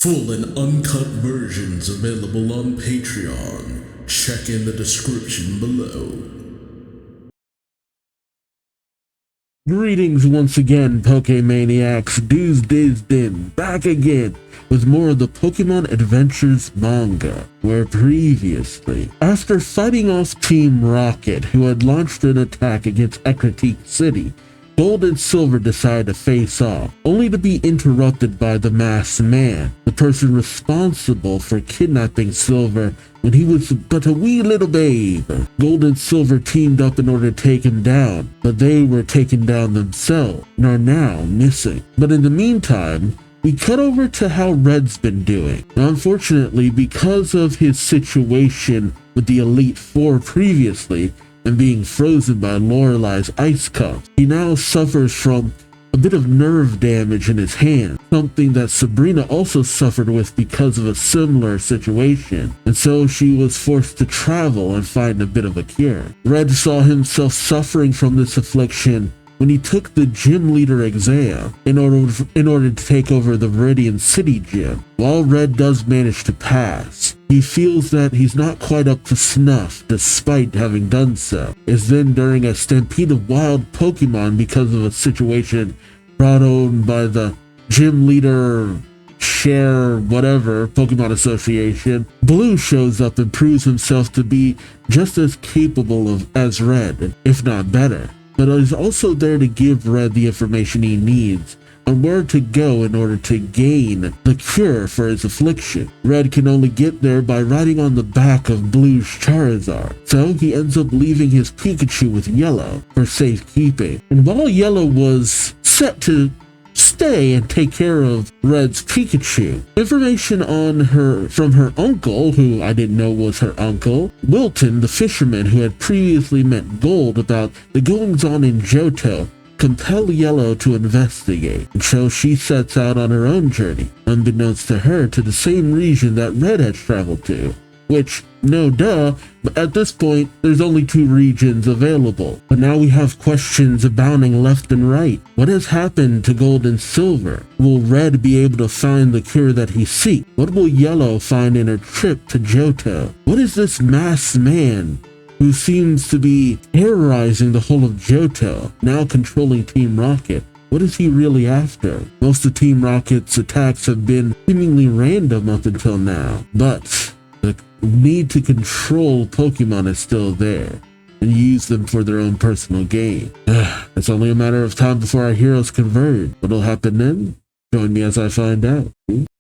Full and uncut versions available on Patreon. Check in the description below. Greetings once again, Pokemaniacs. Duuz-Diz-Din back again with more of the Pokemon Adventures manga, where previously, after fighting off Team Rocket, who had launched an attack against Ecruteak City, Gold and Silver decided to face off, only to be interrupted by the Masked Man, the person responsible for kidnapping Silver when he was but a wee little babe. Gold and Silver teamed up in order to take him down, but they were taken down themselves and are now missing. But in the meantime, we cut over to how Red's been doing. Now, unfortunately, because of his situation with the Elite Four previously, and being frozen by Lorelei's ice cup, he now suffers from a bit of nerve damage in his hand, something that Sabrina also suffered with because of a similar situation, and so she was forced to travel and find a bit of a cure. Red saw himself suffering from this affliction when he took the gym leader exam in order to take over the Viridian City gym. While Red does manage to pass, he feels that he's not quite up to snuff despite having done so. It's then during a stampede of wild Pokemon because of a situation brought on by the gym leader share whatever Pokemon Association, Blue shows up and proves himself to be just as capable as Red, if not better. But is also there to give Red the information he needs on where to go in order to gain the cure for his affliction. Red can only get there by riding on the back of Blue's Charizard, so he ends up leaving his Pikachu with Yellow for safekeeping. And while Yellow was set to stay and take care of Red's Pikachu, information on her from her uncle, who I didn't know was her uncle, Wilton, the fisherman who had previously met Gold about the goings-on in Johto, compel Yellow to investigate, and so she sets out on her own journey, unbeknownst to her, to the same region that Red had traveled to, which, no duh, but at this point, there's only 2 regions available. But now we have questions abounding left and right. What has happened to Gold and Silver? Will Red be able to find the cure that he seeks? What will Yellow find in her trip to Johto? What is this masked man who seems to be terrorizing the whole of Johto, now controlling Team Rocket? What is he really after? Most of Team Rocket's attacks have been seemingly random up until now, but the need to control Pokemon is still there and use them for their own personal gain. It's only a matter of time before our heroes converge. What'll happen then? Join me as I find out.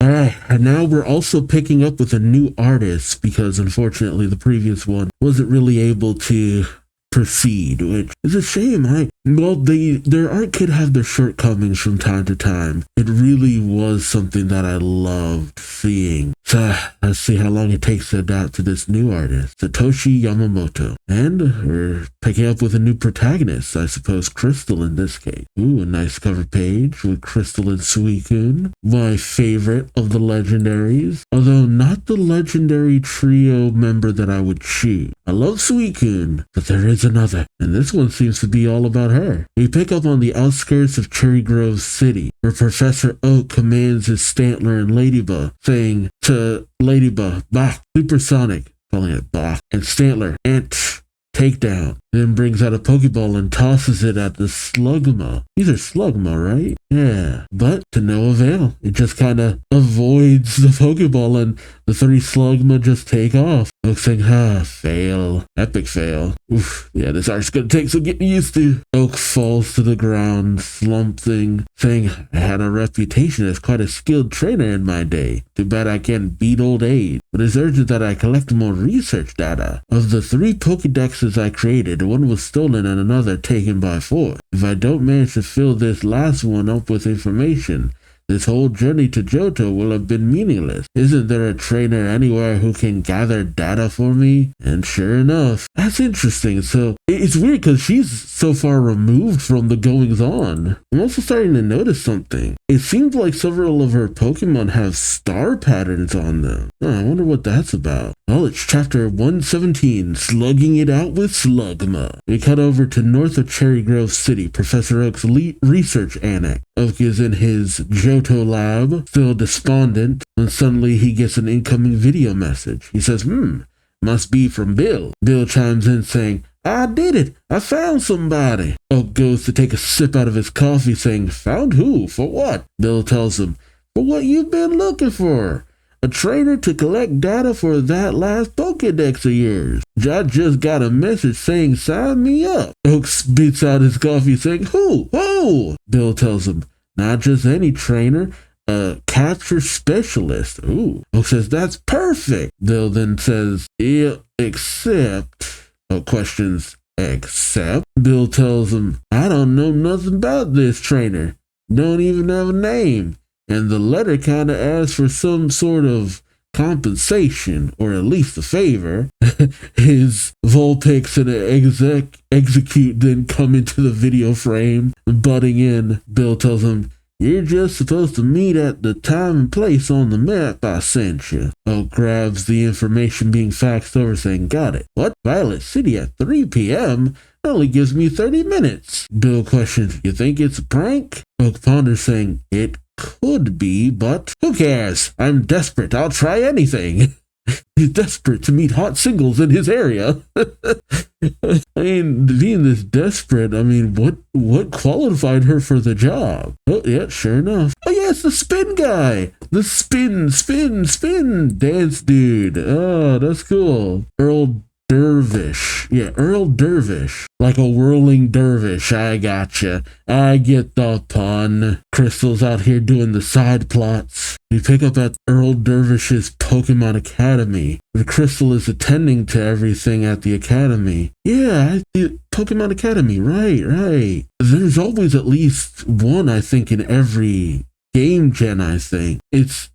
Alright, and now we're also picking up with a new artist because unfortunately the previous one wasn't really able to proceed, which is a shame. Well, their art could have their shortcomings from time to time. It really was something that I loved seeing. So let's see how long it takes to adapt to this new artist, Satoshi Yamamoto. And we're picking up with a new protagonist, I suppose Crystal in this case. Ooh, a nice cover page with Crystal and Suicune, my favorite of the legendaries, although not the legendary trio member that I would choose. I love Suicune, but there is another, and this one seems to be all about her. We pick up on the outskirts of Cherry Grove City, where Professor Oak commands his Stantler and Ladybug, saying to Ladybug, "Bah, supersonic," calling it Bah, and Stantler, "Ant, takedown," then brings out a Pokeball and tosses it at the Slugma. These are Slugma, right? Yeah, but to no avail. It just kind of avoids the Pokeball and the 3 Slugma just take off. Oak saying, fail. Epic fail. Oof, yeah, this art's gonna take some getting used to. Oak falls to the ground, slumping, saying, "I had a reputation as quite a skilled trainer in my day. Too bad I can't beat old age. But it's urgent that I collect more research data. Of the 3 Pokedexes I created, one was stolen and another taken by force. If I don't manage to fill this last one up with information, this whole journey to Johto will have been meaningless. Isn't there a trainer anywhere who can gather data for me?" And sure enough, that's interesting. So It's weird because she's so far removed from the goings on. I'm also starting to notice something. It seems like several of her Pokemon have star patterns on them. I wonder what that's about. Well, it's chapter 117, Slugging It Out with Slugma. We cut over to north of Cherry Grove City, Professor Oak's research annex. Oak is in his Johto lab, still despondent, when suddenly he gets an incoming video message. He says, must be from Bill. Bill chimes in saying, I did it. I found somebody. Oak goes to take a sip out of his coffee saying, found who? For what? Bill tells him, for what you've been looking for. A trainer to collect data for that last Pokedex of yours. I just got a message saying sign me up. Oak spits out his coffee saying, who? Bill tells him, not just any trainer. A capture specialist. Ooh. Oak says, that's perfect. Bill then says, yeah, except... Oak questions, except? Bill tells him, I don't know nothing about this trainer. Don't even have a name. And the letter kind of asks for some sort of compensation, or at least a favor. His Vulpix and Execute then come into the video frame, butting in. Bill tells him, you're just supposed to meet at the time and place on the map I sent you. Oak grabs the information being faxed over saying, got it. What? Violet City at 3 p.m.? That only gives me 30 minutes. Bill questions, you think it's a prank? Oak ponders saying, it could be, but who cares? I'm desperate. I'll try anything. He's desperate to meet hot singles in his area. I mean, being this desperate, what qualified her for the job? Oh, yeah, sure enough. Oh, yeah, it's the spin guy. The spin dance dude. Oh, that's cool. Earl Dervish. Yeah, Earl Dervish. Like a whirling dervish. I gotcha. I get the pun. Crystal's out here doing the side plots. We pick up at Earl Dervish's Pokemon Academy, where Crystal is attending to everything at the academy. Yeah, the Pokemon Academy. Right. There's always at least one, I think, in every game gen, I think. It's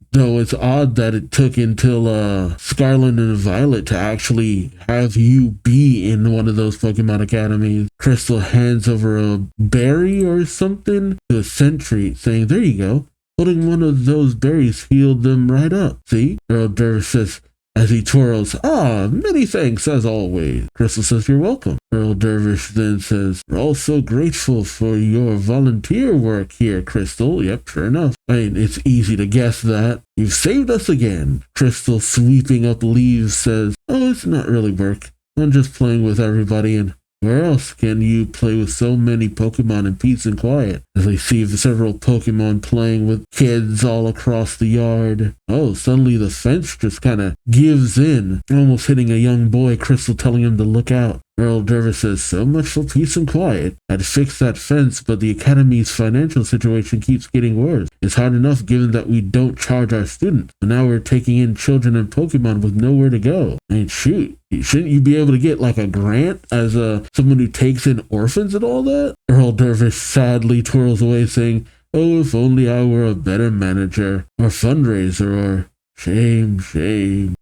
odd that it took until Scarlet and Violet to actually have you be in one of those Pokemon Academies. Crystal hands over a berry or something to a sentry, saying, there you go. Holding one of those berries healed them right up. See? Earl Dervish says, as he twirls, many thanks as always. Crystal says, you're welcome. Earl Dervish then says, we're all so grateful for your volunteer work here, Crystal. Yep, sure enough. It's easy to guess that. You've saved us again. Crystal, sweeping up leaves, says, it's not really work. I'm just playing with everybody, and where else can you play with so many Pokemon in peace and quiet? As they see several Pokemon playing with kids all across the yard. Suddenly the fence just kind of gives in, almost hitting a young boy, Crystal telling him to look out. Earl Dervish says, so much for peace and quiet. I'd fix that fence, but the academy's financial situation keeps getting worse. It's hard enough given that we don't charge our students. And now we're taking in children and Pokemon with nowhere to go. Shoot. Shouldn't you be able to get like a grant as someone who takes in orphans and all that? Earl Dervish sadly twirls away saying, if only I were a better manager or fundraiser or shame.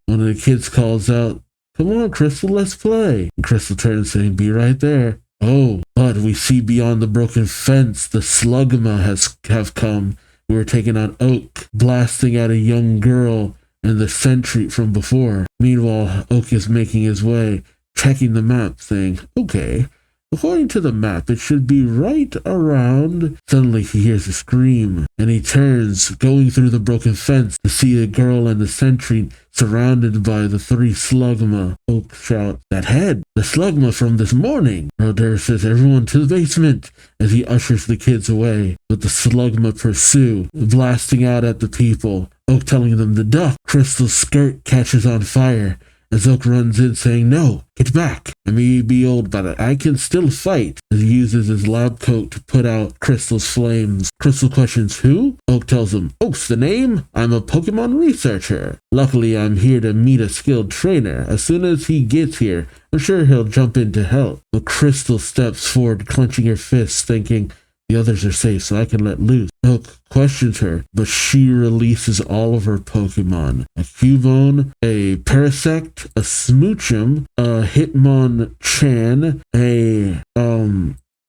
One of the kids calls out, come on, Crystal, let's play. And Crystal turns saying, be right there. But we see beyond the broken fence, the Slugma have come. We're taking on Oak, blasting at a young girl and the sentry from before. Meanwhile, Oak is making his way, checking the map, saying, okay, according to the map, it should be right around. Suddenly he hears a scream, and he turns, going through the broken fence to see a girl and the sentry surrounded by the 3 Slugma. Oak shouts, that head, the Slugma from this morning. Roder says, everyone to the basement, as he ushers the kids away. But the Slugma pursue, blasting out at the people. Oak telling them to duck. Crystal's skirt catches on fire as Oak runs in saying, no, get back. I may be old, but I can still fight. As he uses his lab coat to put out Crystal's flames. Crystal questions who? Oak tells him, Oak's the name. I'm a Pokemon researcher. Luckily, I'm here to meet a skilled trainer. As soon as he gets here, I'm sure he'll jump in to help. But Crystal steps forward, clenching her fists, thinking, The others are safe, so I can let loose. Oak questions her, but she releases all of her Pokemon. A Cubone, a Parasect, a Smoochum, a Hitmonchan, a,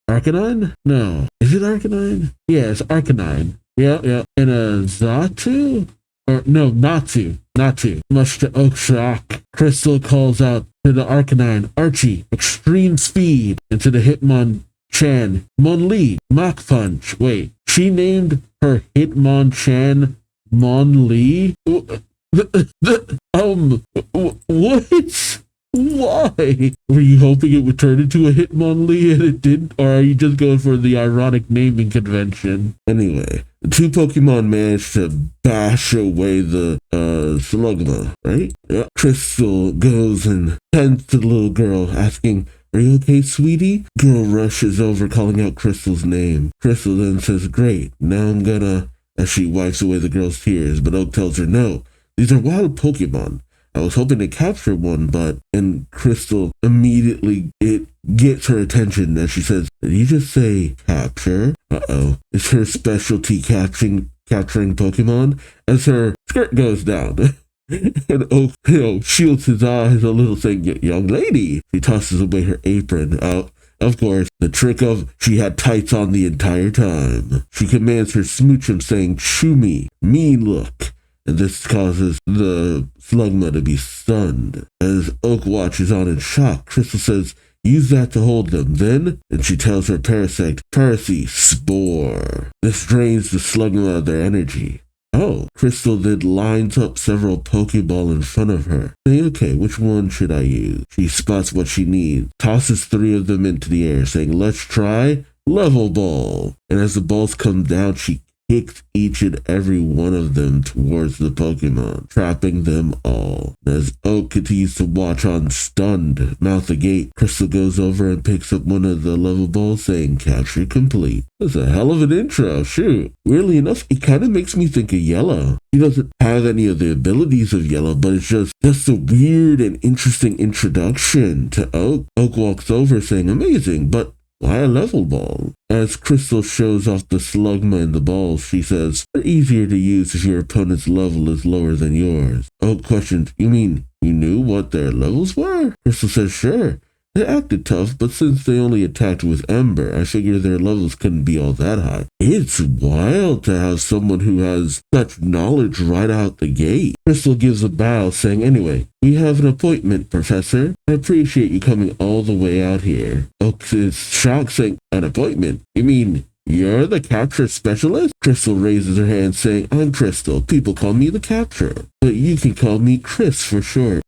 Arcanine? No. Is it Arcanine? Yeah, it's Arcanine. Yeah. And a Zatu? Or, no, Natu. Much to Oak's shock, Crystal calls out to the Arcanine, Archie, extreme speed, and to the Hitmonchan, Monli, Mach Punch. Wait, she named her Hitmonchan Monli? What? Why? Were you hoping it would turn into a Hitmonlee and it didn't? Or are you just going for the ironic naming convention? Anyway, the two Pokemon managed to bash away the Slugma, right? Yeah. Crystal goes and tends to the little girl, asking, "Are you okay, sweetie?" Girl rushes over, calling out Crystal's name. Crystal then says, "Great, now I'm gonna," as she wipes away the girl's tears, but Oak tells her, "No, these are wild Pokemon. I was hoping to capture one, but..." And Crystal immediately, it gets her attention as she says, "Did you just say capture?" Uh-oh. It's her specialty capturing Pokemon as her skirt goes down. And Oak, shields his eyes a little, saying, "Young lady." She tosses away her apron. Of course, the trick of she had tights on the entire time. She commands her Smoochum, saying, "Chew me, mean look." And this causes the Slugma to be stunned. As Oak watches on in shock, Crystal says, "Use that to hold them. Then," and she tells her Parasect, "Paracy Spore." This drains the Slugma of their energy. Oh, Crystal then lines up several Pokeball in front of her, saying, "Okay, which one should I use?" She spots what she needs, tosses 3 of them into the air, saying, "Let's try Level Ball." And as the balls come down, she kicks each and every one of them towards the Pokemon, trapping them all. As Oak continues to watch on stunned, mouth agape, Crystal goes over and picks up one of the level balls, saying, "Capture complete." That's a hell of an intro, shoot. Weirdly enough, it kind of makes me think of Yellow. He doesn't have any of the abilities of Yellow, but it's just a weird and interesting introduction to Oak. Oak walks over saying, "Amazing, but why a level ball?" As Crystal shows off the Slugma and the balls, she says, "They're easier to use if your opponent's level is lower than yours." Oak questions, "You mean you knew what their levels were?" Crystal says, "Sure. They acted tough, but since they only attacked with Ember, I figured their levels couldn't be all that high." It's wild to have someone who has such knowledge right out the gate. Crystal gives a bow, saying, "Anyway, we have an appointment, Professor. I appreciate you coming all the way out here." Oak is shocked, saying, "An appointment? You mean you're the capture specialist?" Crystal raises her hand, saying, "I'm Crystal. People call me the capturer, but you can call me Chris for short."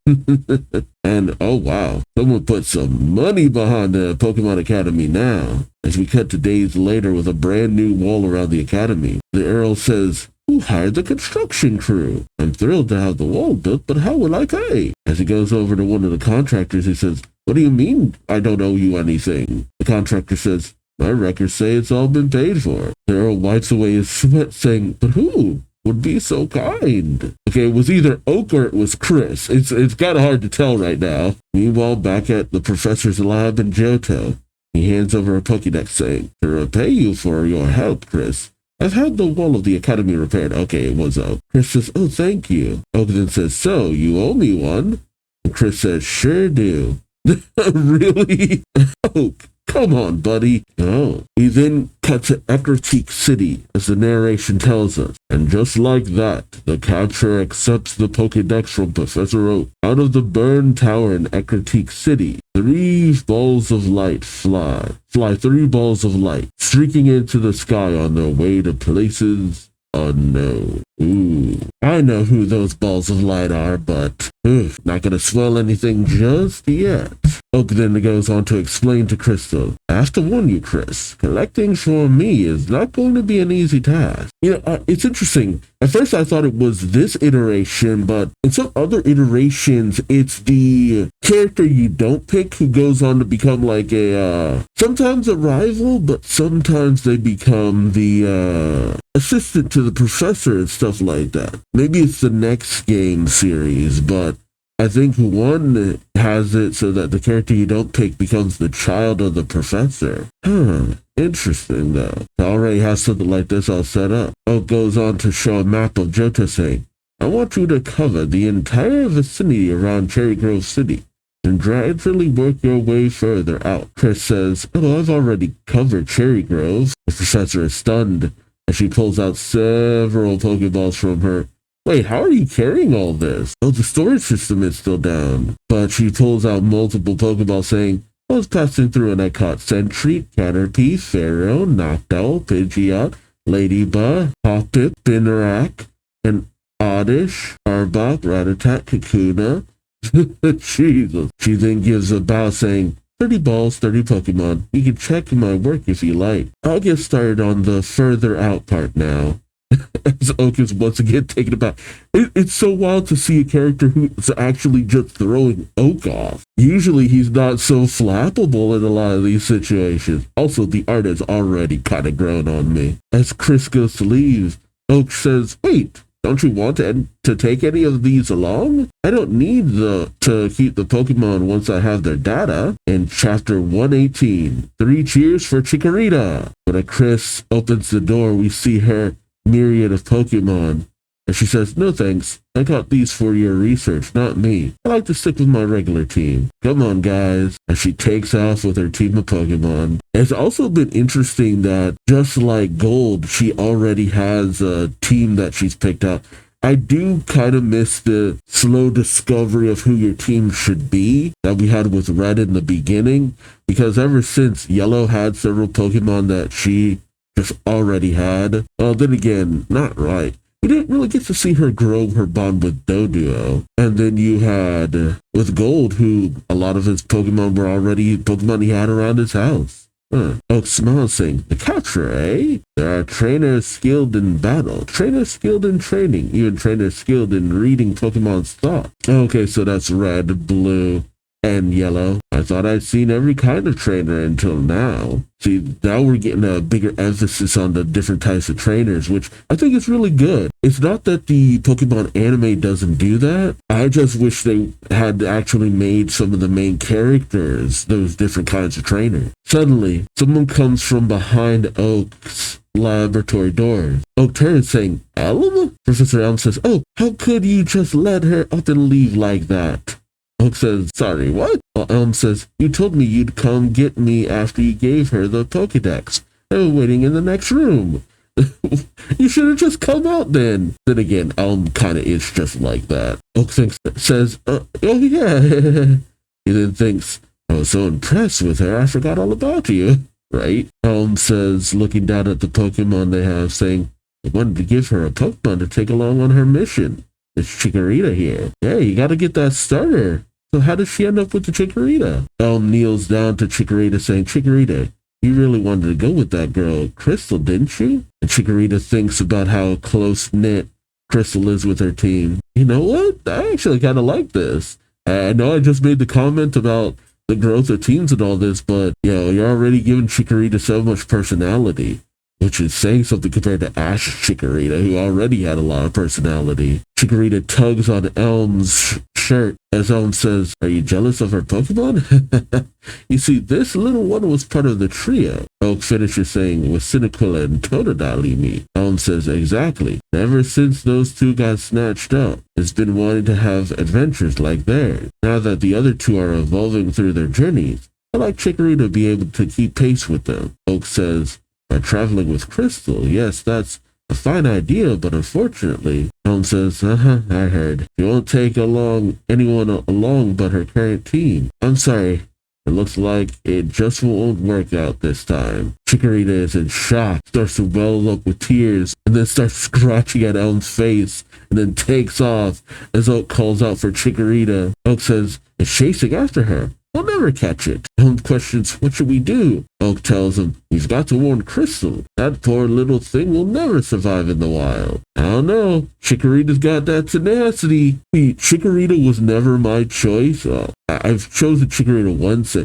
And oh wow, someone put some money behind the Pokemon Academy now. As we cut to days later with a brand new wall around the academy, the Earl says, "Who hired the construction crew? I'm thrilled to have the wall built, but how will I pay?" As he goes over to one of the contractors, he says, "What do you mean I don't owe you anything?" The contractor says, "My records say it's all been paid for." The Earl wipes away his sweat, saying, "But who would be so kind?" Okay, it was either Oak or it was Chris. It's kind of hard to tell right now. Meanwhile, back at the professor's lab in Johto, he hands over a Pokédex, saying, "To repay you for your help, Chris, I've had the wall of the academy repaired." Okay, it was Oak. Chris says, "Oh, thank you." Oak then says, "So, you owe me one?" And Chris says, "Sure do." Really? Oak, come on, buddy. Oh. We then cut to Ecruteak City, as the narration tells us. And just like that, the capturer accepts the Pokédex from Professor Oak. Out of the burned tower in Ecruteak City, 3 balls of light fly 3 balls of light, streaking into the sky on their way to places unknown. Ooh, I know who those balls of light are, but not gonna swell anything just yet. Oak then goes on to explain to Crystal, "I have to warn you, Chris, collecting for me is not going to be an easy task." It's interesting. At first I thought it was this iteration, but in some other iterations, it's the character you don't pick who goes on to become like sometimes a rival, but sometimes they become the assistant to the professor and stuff like that. Maybe it's the next game series, but I think one has it so that the character you don't pick becomes the child of the professor. Interesting, though. It already has something like this all set up. Oak goes on to show a map of Johto saying, I want you to cover the entire vicinity around Cherry Grove City and gradually work your way further out. Chris says, oh, I've already covered Cherry Grove. The professor is stunned as she pulls out several Pokeballs from her. Wait, how are you carrying all this? Oh, the storage system is still down. But she pulls out multiple Pokeballs saying, I was passing through and I caught Sentry, Caterpie, Pharaoh, Noctowl, Pidgeot, Ladybug, Hoppip, Spinarak, and Oddish, Arbok, Rattata, Kakuna. Jesus. She then gives a bow saying, 30 balls, 30 Pokemon. You can check my work if you like. I'll get started on the further out part now. As Oak is once again taken aback. It's so wild to see a character who's actually just throwing Oak off. Usually he's not so flappable in a lot of these situations. Also, the art has already kind of grown on me. As Chris goes to leave, Oak says, wait, don't you want to take any of these along? I don't need to keep the Pokemon once I have their data. In chapter 118, 3 cheers for Chikorita. When Chris opens the door, we see her myriad of Pokemon, and she says, no thanks, I got these for your research, not me. I like to stick with my regular team. Come on, guys. As she takes off with her team of Pokemon. It's also been interesting that just like Gold, she already has a team that she's picked out. I do kind of miss the slow discovery of who your team should be that we had with Red in the beginning, because ever since Yellow had several Pokemon that she just already had. Well, then again, not right. You didn't really get to see her grow her bond with Doduo. And then you had with Gold, who a lot of his Pokemon were already Pokemon he had around his house. Oak smiles saying, the capture, eh? There are trainers skilled in battle, trainers skilled in training, even trainers skilled in reading Pokemon's thoughts. Okay, so that's Red, Blue, and Yellow. I thought I'd seen every kind of trainer until now. See, now we're getting a bigger emphasis on the different types of trainers, which I think is really good. It's not that the Pokemon anime doesn't do that. I just wish they had actually made some of the main characters those different kinds of trainers. Suddenly, someone comes from behind Oak's laboratory doors. Oak turns saying, Elm? Professor Elm says, oh, how could you just let her up and leave like that? Oak says, sorry, what? Well, Elm says, you told me you'd come get me after you gave her the Pokedex. I was waiting in the next room. You should have just come out then. Then again, Elm kind of is just like that. Oak says, oh yeah. He then thinks, I was so impressed with her, I forgot all about you. Right? Elm says, looking down at the Pokemon they have, saying, I wanted to give her a Pokemon to take along on her mission. It's Chikorita here. Yeah, you gotta get that starter. So how does she end up with the Chikorita? Elm kneels down to Chikorita saying, Chikorita, you really wanted to go with that girl, Crystal, didn't you? And Chikorita thinks about how close-knit Crystal is with her team. You know what? I actually kind of like this. I know I just made the comment about the growth of teams and all this, but, you're already giving Chikorita so much personality, which is saying something compared to Ash Chikorita, who already had a lot of personality. Chikorita tugs on Elm's shirt as Elm says, are you jealous of her Pokemon? You see, this little one was part of the trio. Oak finishes saying, with Cyndaquil and Totodile, you mean? Elm says, exactly. Ever since those two got snatched up, it's been wanting to have adventures like theirs. Now that the other two are evolving through their journeys, I'd like Chikorita to be able to keep pace with them. Oak says, by traveling with Crystal, yes, that's a fine idea, but unfortunately, Elm says, I heard. She won't take anyone along but her current team. I'm sorry. It looks like it just won't work out this time. Chikorita is in shock, starts to well up with tears, and then starts scratching at Elm's face, and then takes off as Oak calls out for Chikorita. Oak says, it's chasing after her. We'll never catch it. Elm questions, what should we do? Oak tells him, you've got to warn Crystal. That poor little thing will never survive in the wild. I don't know. Chikorita's got that tenacity. Chikorita was never my choice. I've chosen Chikorita once.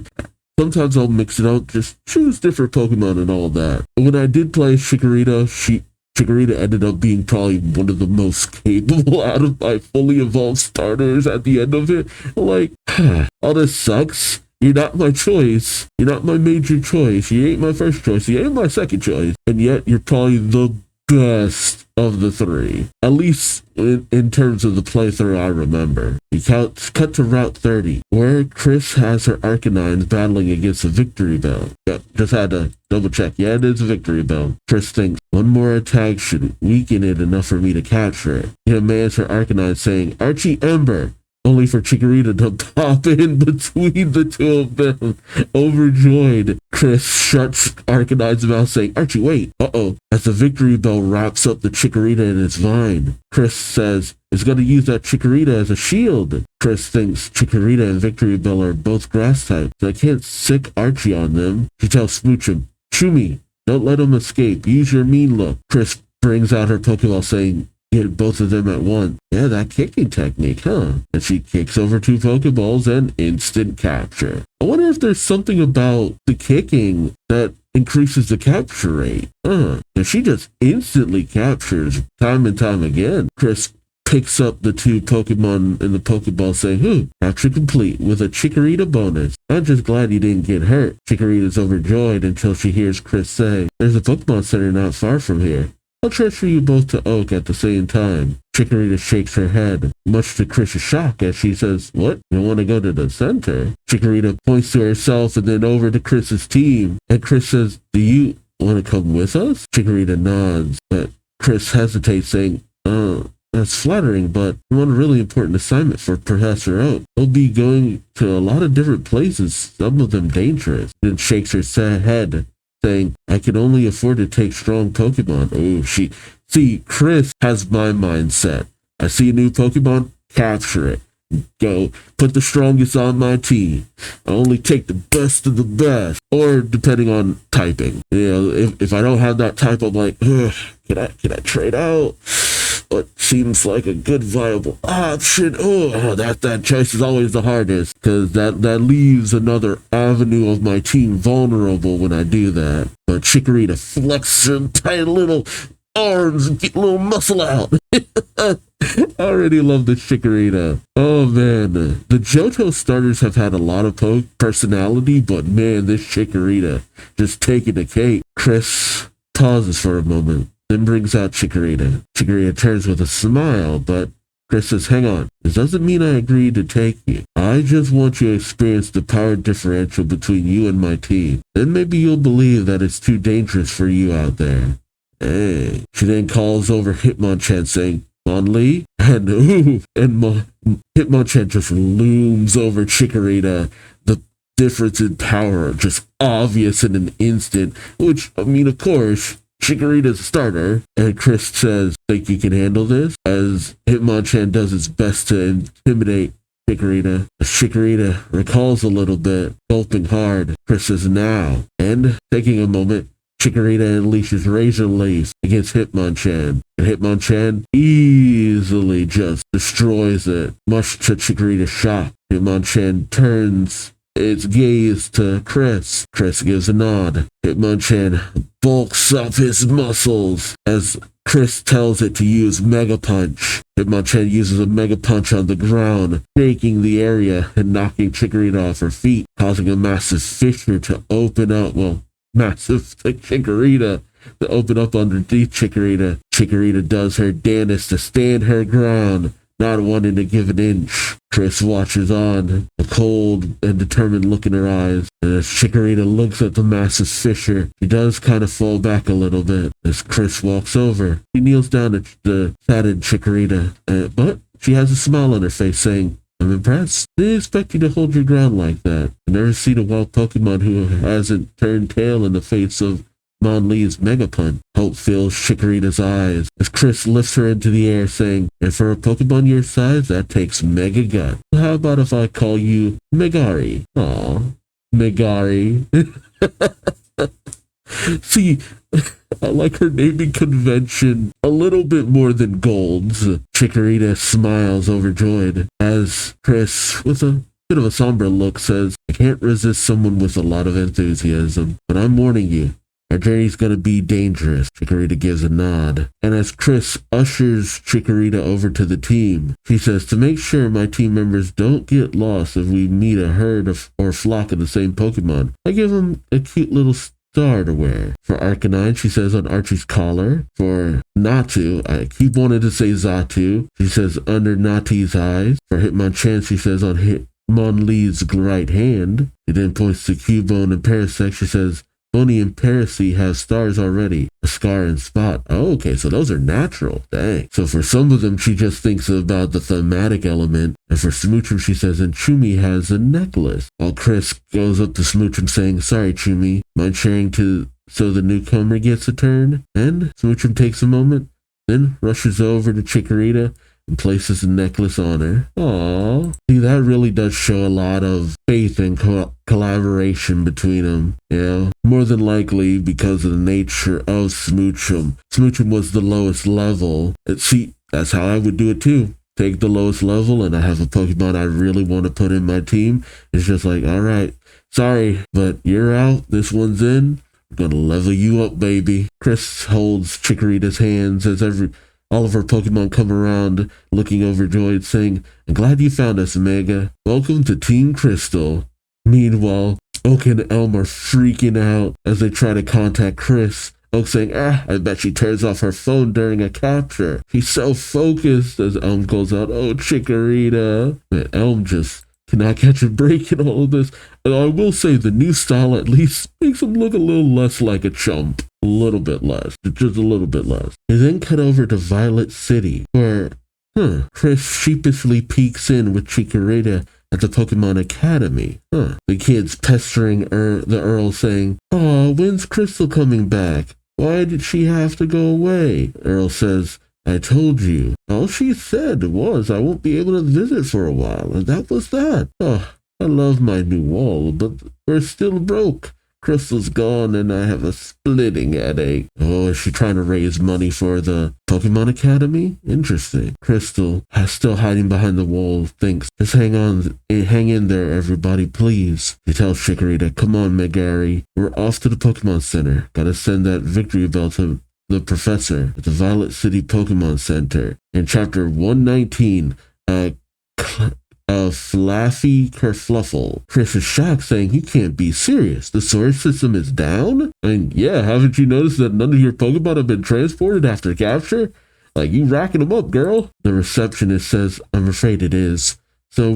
Sometimes I'll mix it out, just choose different Pokemon and all that. When I did play Chikorita, Chikorita ended up being probably one of the most capable out of my fully evolved starters at the end of it. Like, all this sucks. You're not my choice. You're not my major choice. You ain't my first choice. You ain't my second choice. And yet you're probably the best of the three. At least in terms of the playthrough I remember. He cut to Route 30, where Chris has her Arcanines battling against a Victory Bell. Yep, just had to double check. Yeah, it is a Victory Bell. Chris thinks one more attack should weaken it enough for me to capture it. He commands her Arcanine saying, Archie Ember, only for Chikorita to pop in between the two of them. Overjoyed, Chris shuts Arcanine's mouth saying, Archie, wait. Uh-oh. As the Victory Bell wraps up the Chikorita in its vine, Chris says, it's going to use that Chikorita as a shield. Chris thinks Chikorita and Victory Bell are both grass types, so I can't sick Archie on them. She tells Smoochum, Chumi, don't let him escape. Use your mean look. Chris brings out her Pokeball saying, get both of them at once. Yeah, that kicking technique, huh? And she kicks over 2 Pokeballs and instant capture. I wonder if there's something about the kicking that increases the capture rate. And she just instantly captures time and time again. Chris picks up the 2 Pokemon in the Pokeball saying, capture complete with a Chikorita bonus. I'm just glad you didn't get hurt. Chikorita's overjoyed until she hears Chris say, there's a Pokemon Center not far from here. I'll transfer you both to Oak at the same time. Chikorita shakes her head, much to Chris's shock as she says, what? You want to go to the center? Chikorita points to herself and then over to Chris's team. And Chris says, do you want to come with us? Chikorita nods, but Chris hesitates saying, that's flattering, but I'm on a really important assignment for Professor Oak. We'll be going to a lot of different places, some of them dangerous. Then shakes her sad head, saying, I can only afford to take strong Pokemon. See, Chris has my mindset. I see a new Pokemon, capture it. Go, put the strongest on my team. I only take the best of the best. Or depending on typing. If I don't have that type, I'm like, can I trade out? What seems like a good viable option? That choice is always the hardest, because that leaves another avenue of my team vulnerable when I do that. But Chikorita flexes her tight little arms and get a little muscle out. I already love the Chikorita. Oh man, the Johto starters have had a lot of personality, but man, this Chikorita just taking the cake. Chris pauses for a moment, then brings out Chikorita. Chikorita turns with a smile, but Chris says, hang on, this doesn't mean I agreed to take you. I just want you to experience the power differential between you and my team. Then maybe you'll believe that it's too dangerous for you out there. Hey. She then calls over Hitmonchan saying, Monli? And Hitmonchan just looms over Chikorita. The difference in power just obvious in an instant, which, I mean, of course, Chikorita's a starter, and Chris says, think you can handle this? As Hitmonchan does its best to intimidate Chikorita. Chikorita recalls a little bit, gulping hard. Chris says, now. And, taking a moment, Chikorita unleashes Razor Leaf against Hitmonchan, and Hitmonchan easily just destroys it, much to Chikorita's shock. Hitmonchan turns its gaze to Chris. Chris gives a nod. Hitmonchan bulks up his muscles as Chris tells it to use Mega Punch. Hitmonchan uses a Mega Punch on the ground, shaking the area and knocking Chikorita off her feet, causing a massive fissure to open up. Massive Chikorita to open up underneath Chikorita. Chikorita does her damnedest to stand her ground, not wanting to give an inch. Chris watches on, a cold and determined look in her eyes, and as Chikorita looks at the massive fissure, she does kind of fall back a little bit. As Chris walks over, he kneels down at the saddened Chikorita, but she has a smile on her face saying, I'm impressed. I didn't expect you to hold your ground like that. I've never seen a wild Pokemon who hasn't turned tail in the face of Monli's Mega Punch. Hope fills Chikorita's eyes as Chris lifts her into the air saying, and for a Pokemon your size, that takes Mega Gut. How about if I call you Megari? Aw, Megari. See, I like her naming convention a little bit more than Gold's. Chikorita smiles overjoyed as Chris, with a bit of a somber look, says, I can't resist someone with a lot of enthusiasm, but I'm warning you, Our journey's gonna be dangerous. Chikorita gives a nod. And as Chris ushers Chikorita over to the team, she says, to make sure my team members don't get lost if we meet a herd or flock of the same Pokemon, I give them a cute little star to wear. For Arcanine, she says on Archie's collar. For Natu, I keep wanting to say Zatu, she says under Nati's eyes. For Hitmonchan, she says on Hitmonlee's right hand. She then points to Cubone and Parasect. She says, Boney and Parasy have stars already, a scar and spot. Oh, okay, so those are natural. Dang. So for some of them, she just thinks about the thematic element. And for Smoochum, she says, and Chumi has a necklace. While Chris goes up to Smoochum saying, sorry, Chumi, mind sharing so the newcomer gets a turn? And Smoochum takes a moment, then rushes over to Chikorita and places the necklace on her. Aww. See, that really does show a lot of faith and collaboration between them. You know, more than likely because of the nature of Smoochum. Smoochum was the lowest level. See, that's how I would do it too. Take the lowest level and I have a Pokemon I really want to put in my team. It's just like, all right, sorry, but you're out. This one's in. I'm gonna level you up, baby. Chris holds Chikorita's hands as all of her Pokemon come around, looking overjoyed, saying, I'm glad you found us, Omega. Welcome to Team Crystal. Meanwhile, Oak and Elm are freaking out as they try to contact Chris. Oak saying, I bet she turns off her phone during a capture. She's so focused as Elm calls out, oh, Chikorita. And Elm just cannot catch a break in all of this. And I will say the new style at least makes him look a little less like a chump. A little bit less. Just a little bit less. They then cut over to Violet City, where, Chris sheepishly peeks in with Chikorita at the Pokemon Academy. The kids pestering the Earl saying, when's Crystal coming back? Why did she have to go away? Earl says, I told you. All she said was I won't be able to visit for a while, and that was that. I love my new wall, but we're still broke. Crystal's gone and I have a splitting headache. Oh, is she trying to raise money for the Pokemon Academy? Interesting. Crystal, still hiding behind the wall, thinks, just hang in there, everybody, please. She tells Chikorita, come on, Megary. We're off to the Pokemon Center. Gotta send that victory bell to the professor at the Violet City Pokemon Center. In chapter 119, Flaffy Kerfluffle. Chris is shocked, saying, you can't be serious. The solar system is down? And yeah, haven't you noticed that none of your Pokemon have been transported after capture? Like, you racking them up, girl. The receptionist says, I'm afraid it is. So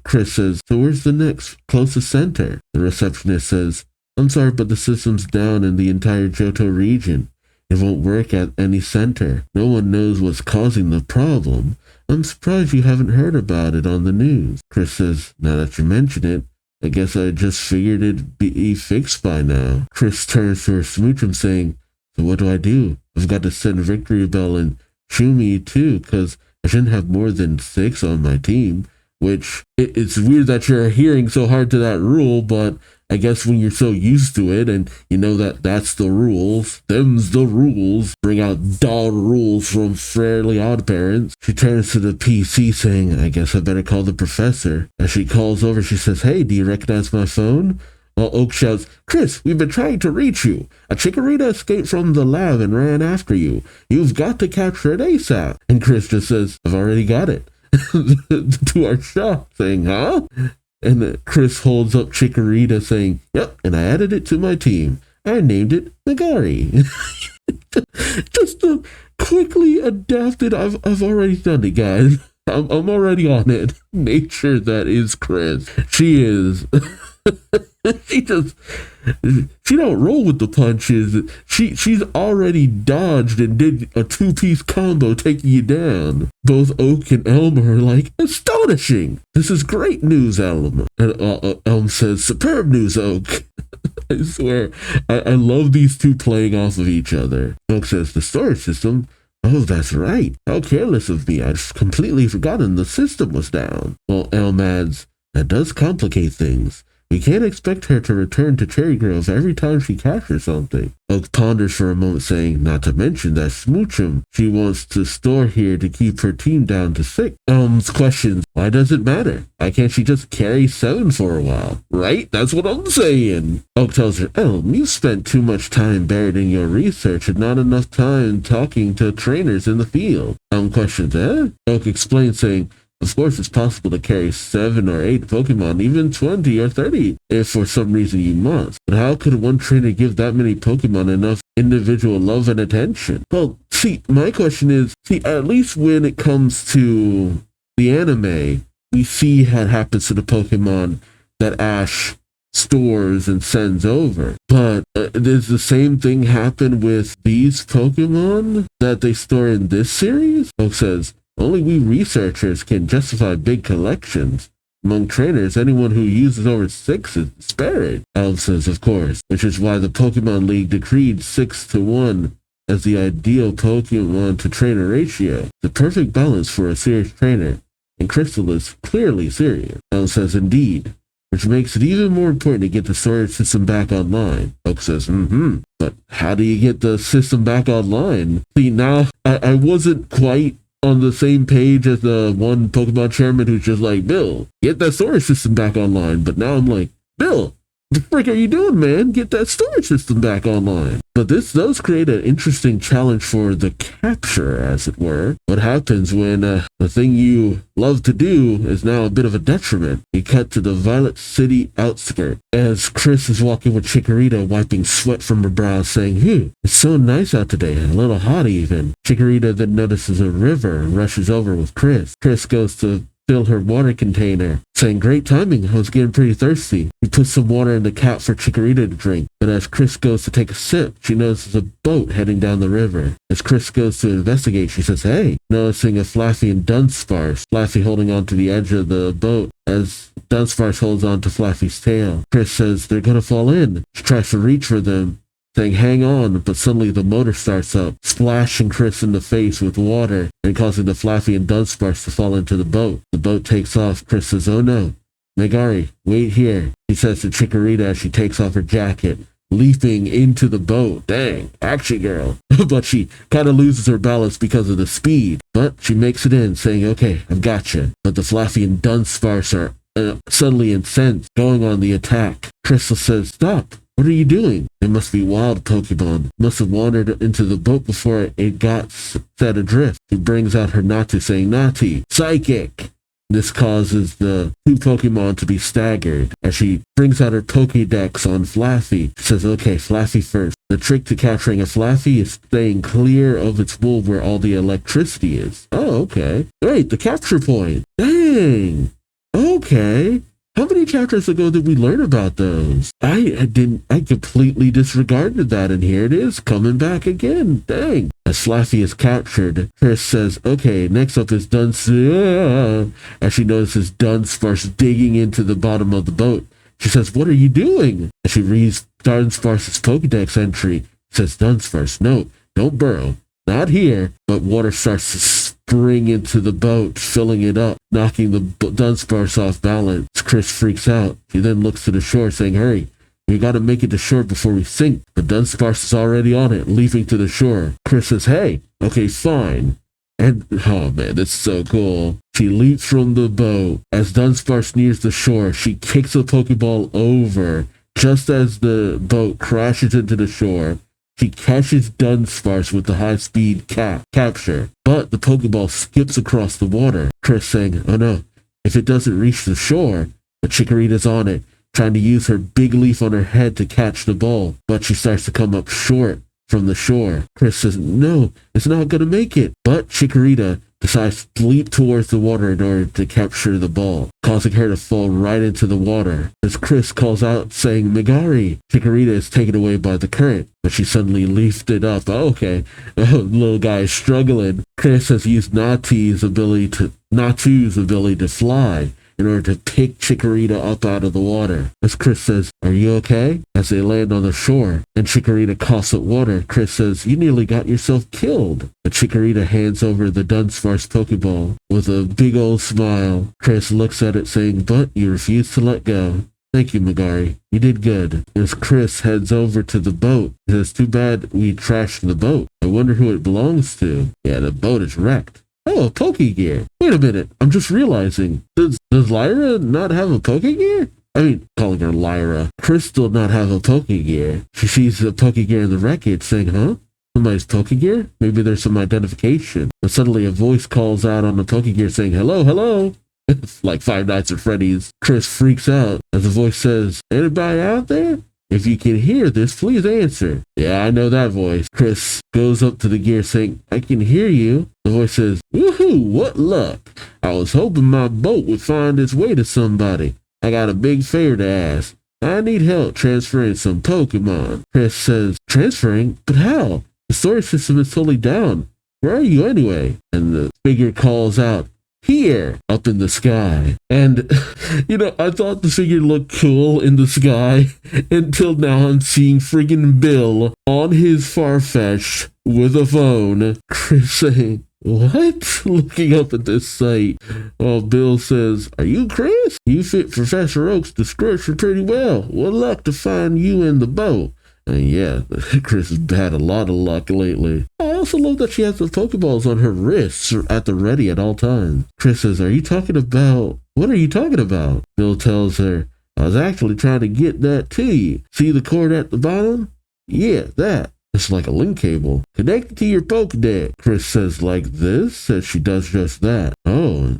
Chris says, so where's the next closest center? The receptionist says, I'm sorry, but the system's down in the entire Johto region. It won't work at any center. No one knows what's causing the problem. I'm surprised you haven't heard about it on the news. Chris says, now that you mention it, I guess I just figured it'd be fixed by now. Chris turns to her Smoochum saying, so what do? I've got to send Victory Bell and Chumi too, because I shouldn't have more than 6 on my team. Which, it's weird that you're adhering so hard to that rule, but I guess when you're so used to it and you know that that's the rules, them's the rules, bring out dull rules from Fairly Odd Parents. She turns to the PC saying, I guess I better call the professor. As she calls over, she says, hey, do you recognize my phone? While Oak shouts, Chris, we've been trying to reach you. A Chikorita escaped from the lab and ran after you. You've got to capture it ASAP. And Chris just says, I've already got it. To our shock, saying, huh? And Chris holds up Chikorita saying, yep, and I added it to my team. I named it Megary. Just quickly adapted. I've already done it, guys. I'm already on it. Nature that is Chris. She is. She don't roll with the punches. She's already dodged and did a 2-piece combo taking you down. Both Oak and Elm are like, astonishing. This is great news, Elm. And Elm says, superb news, Oak. I swear, I love these two playing off of each other. Oak says, the storage system? Oh, that's right. How careless of me. I'd completely forgotten the system was down. Well, Elm adds, that does complicate things. We can't expect her to return to Cherry Grove every time she catches something. Oak ponders for a moment, saying, not to mention that Smoochum she wants to store here to keep her team down to 6. Elm's questions, why does it matter? Why can't she just carry 7 for a while? Right? That's what I'm saying. Oak tells her, Elm, you spent too much time buried in your research and not enough time talking to trainers in the field. Elm questions, Oak explains, saying, of course, it's possible to carry 7 or 8 Pokemon, even 20 or 30, if for some reason you must. But how could one trainer give that many Pokemon enough individual love and attention? Well, see, my question is, at least when it comes to the anime, we see what happens to the Pokemon that Ash stores and sends over. But does the same thing happen with these Pokemon that they store in this series? Oak says, only we researchers can justify big collections. Among trainers, anyone who uses over 6 is disparaged. Elm says, of course, which is why the Pokemon League decreed 6-to-1 as the ideal Pokemon to trainer ratio. The perfect balance for a serious trainer, and Crystal is clearly serious. Elm says, indeed, which makes it even more important to get the storage system back online. Oak says, but how do you get the system back online? See, now, I wasn't quite on the same page as the one Pokemon chairman who's just like, Bill, get that storage system back online. But now I'm like, Bill, what the frick are you doing, man? Get that storage system back online. But this does create an interesting challenge for the capture, as it were. What happens when the thing you love to do is now a bit of a detriment? We cut to the Violet City outskirts as Chris is walking with Chikorita, wiping sweat from her brow, saying, it's so nice out today, a little hot even. Chikorita then notices a river and rushes over with Chris. Chris goes to fill her water container, saying, great timing, I was getting pretty thirsty. He puts some water in the cap for Chikorita to drink, but as Chris goes to take a sip, she notices a boat heading down the river. As Chris goes to investigate, she says, hey, noticing a Flaffy and Dunsparce, Flaffy holding on to the edge of the boat as Dunsparce holds on to Flaffy's tail. Chris says they're gonna fall in. She tries to reach for them, saying, hang on, but suddenly the motor starts up, splashing Chris in the face with water and causing the Flaffy and Dunsparce to fall into the boat. The boat takes off. Chris says, oh no, Megari, wait here, he says to Chikorita as she takes off her jacket, leaping into the boat. Dang, action girl. But she kind of loses her balance because of the speed. But she makes it in, saying, okay, I've got you. But the Flaffy and Dunsparce are suddenly incensed, going on the attack. Crystal says, stop. What are you doing? It must be wild Pokemon. Must have wandered into the boat before it got set adrift. She brings out her Natu, saying, Nati, psychic! This causes the 2 Pokemon to be staggered. As she brings out her Pokédex on Flaffy, she says, okay, Flaffy first. The trick to capturing a Flaffy is staying clear of its wool where all the electricity is. Oh, okay. Wait, the capture point. Dang! Okay. How many chapters ago did we learn about those? I completely disregarded that, and here it is, coming back again. Dang. As Flaffy is captured, Chris says, okay, next up is Dunsparce. As she notices Dunsparce digging into the bottom of the boat. She says, what are you doing? As she reads Dunsparce's Pokédex entry, says, Dunsparce, no, don't burrow. Not here. But water starts to spring into the boat, filling it up, knocking the Dunsparce off balance. Chris freaks out. He then looks to the shore, saying, hurry, we gotta make it to shore before we sink. But Dunsparce is already on it, leaping to the shore. Chris says, hey, okay, fine. And, oh man, this is so cool. She leaps from the boat. As Dunsparce nears the shore, she kicks a Pokeball over. Just as the boat crashes into the shore, she catches Dunsparce with the high-speed capture, but the Pokeball skips across the water. Chris saying, oh no, if it doesn't reach the shore, but Chikorita's on it, trying to use her big leaf on her head to catch the ball, but she starts to come up short from the shore. Chris says, no, it's not going to make it. But Chikorita decides to leap towards the water in order to capture the ball, causing her to fall right into the water. As Chris calls out, saying, Megari, Chikorita is taken away by the current, but she suddenly lifted up. Oh, okay, little guy is struggling. Chris has used Natu's ability to fly in order to pick Chikorita up out of the water. As Chris says, are you okay? As they land on the shore and Chikorita coughs up water, Chris says, you nearly got yourself killed. But Chikorita hands over the Dunsparce Pokeball with a big old smile. Chris looks at it saying, but you refuse to let go. Thank you, Magari. You did good. As Chris heads over to the boat, he says, too bad we trashed the boat. I wonder who it belongs to. Yeah, the boat is wrecked. Oh, a Pokegear. Wait a minute. I'm just realizing. Does Lyra not have a Pokegear? I mean, calling her Lyra. Chris still not have a Pokegear. She sees the Pokegear in the wreckage saying, huh? Somebody's Pokegear? Maybe there's some identification. But suddenly a voice calls out on the Pokegear saying, hello, hello. It's like Five Nights at Freddy's. Chris freaks out as the voice says, anybody out there? If you can hear this, please answer. Yeah, I know that voice. Chris goes up to the gear saying, I can hear you. The voice says, woohoo, what luck. I was hoping my boat would find its way to somebody. I got a big favor to ask. I need help transferring some Pokemon. Chris says, transferring? But how? The storage system is totally down. Where are you anyway? And the figure calls out, here, up in the sky. And, I thought the figure looked cool in the sky until now I'm seeing friggin' Bill on his Farfetch with a phone. Chris saying, what? Looking up at this site. Oh, Bill says, are you Chris? You fit Professor Oak's description pretty well. What luck to find you in the boat. And yeah, Chris has had a lot of luck lately. I also love that she has the Pokeballs on her wrists at the ready at all times. Chris says, what are you talking about? Bill tells her, I was actually trying to get that to you. See the cord at the bottom? Yeah, that. It's like a link cable. Connect it to your Pokedex. Chris says, like this? Says she does just that. Oh,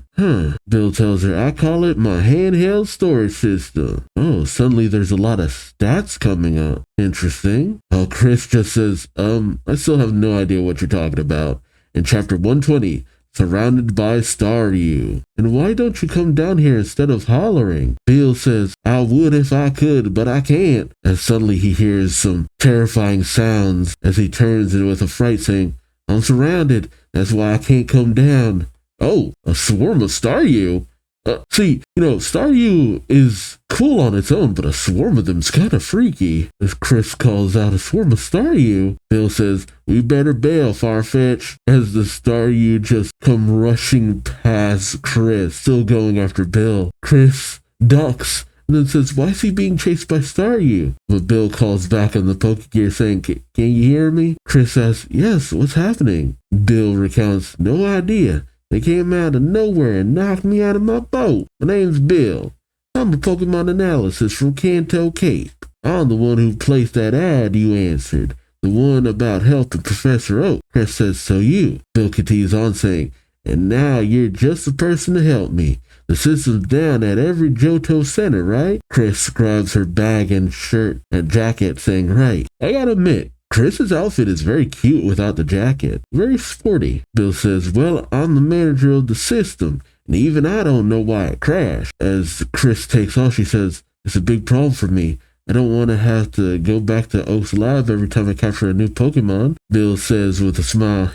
Bill tells her, I call it my handheld storage system. Oh, suddenly there's a lot of stats coming up. Interesting. Oh, Chris just says, I still have no idea what you're talking about. In chapter 120, surrounded by Staryu. And why don't you come down here instead of hollering? Bill says, I would if I could, but I can't. And suddenly he hears some terrifying sounds as he turns in with a fright saying, I'm surrounded. That's why I can't come down. Oh, a swarm of Staryu? Staryu is cool on its own, but a swarm of them's kind of freaky. As Chris calls out, a swarm of Staryu, Bill says, we better bail, Farfetch. As the Staryu just come rushing past Chris, still going after Bill. Chris ducks and then says, why is he being chased by Staryu? But Bill calls back on the Pokegear saying, can you hear me? Chris asks, yes, what's happening? Bill recounts, no idea. They came out of nowhere and knocked me out of my boat. My name's Bill. I'm a Pokemon analyst from Kanto Cape. I'm the one who placed that ad you answered. The one about helping Professor Oak. Chris says, so you. Bill continues on saying, and now you're just the person to help me. The system's down at every Johto center, right? Chris grabs her bag and shirt and jacket saying, right. I gotta admit, Chris's outfit is very cute without the jacket. Very sporty. Bill says, well, I'm the manager of the system, and even I don't know why it crashed. As Chris takes off, she says, it's a big problem for me. I don't want to have to go back to Oak's lab every time I capture a new Pokemon. Bill says with a smile,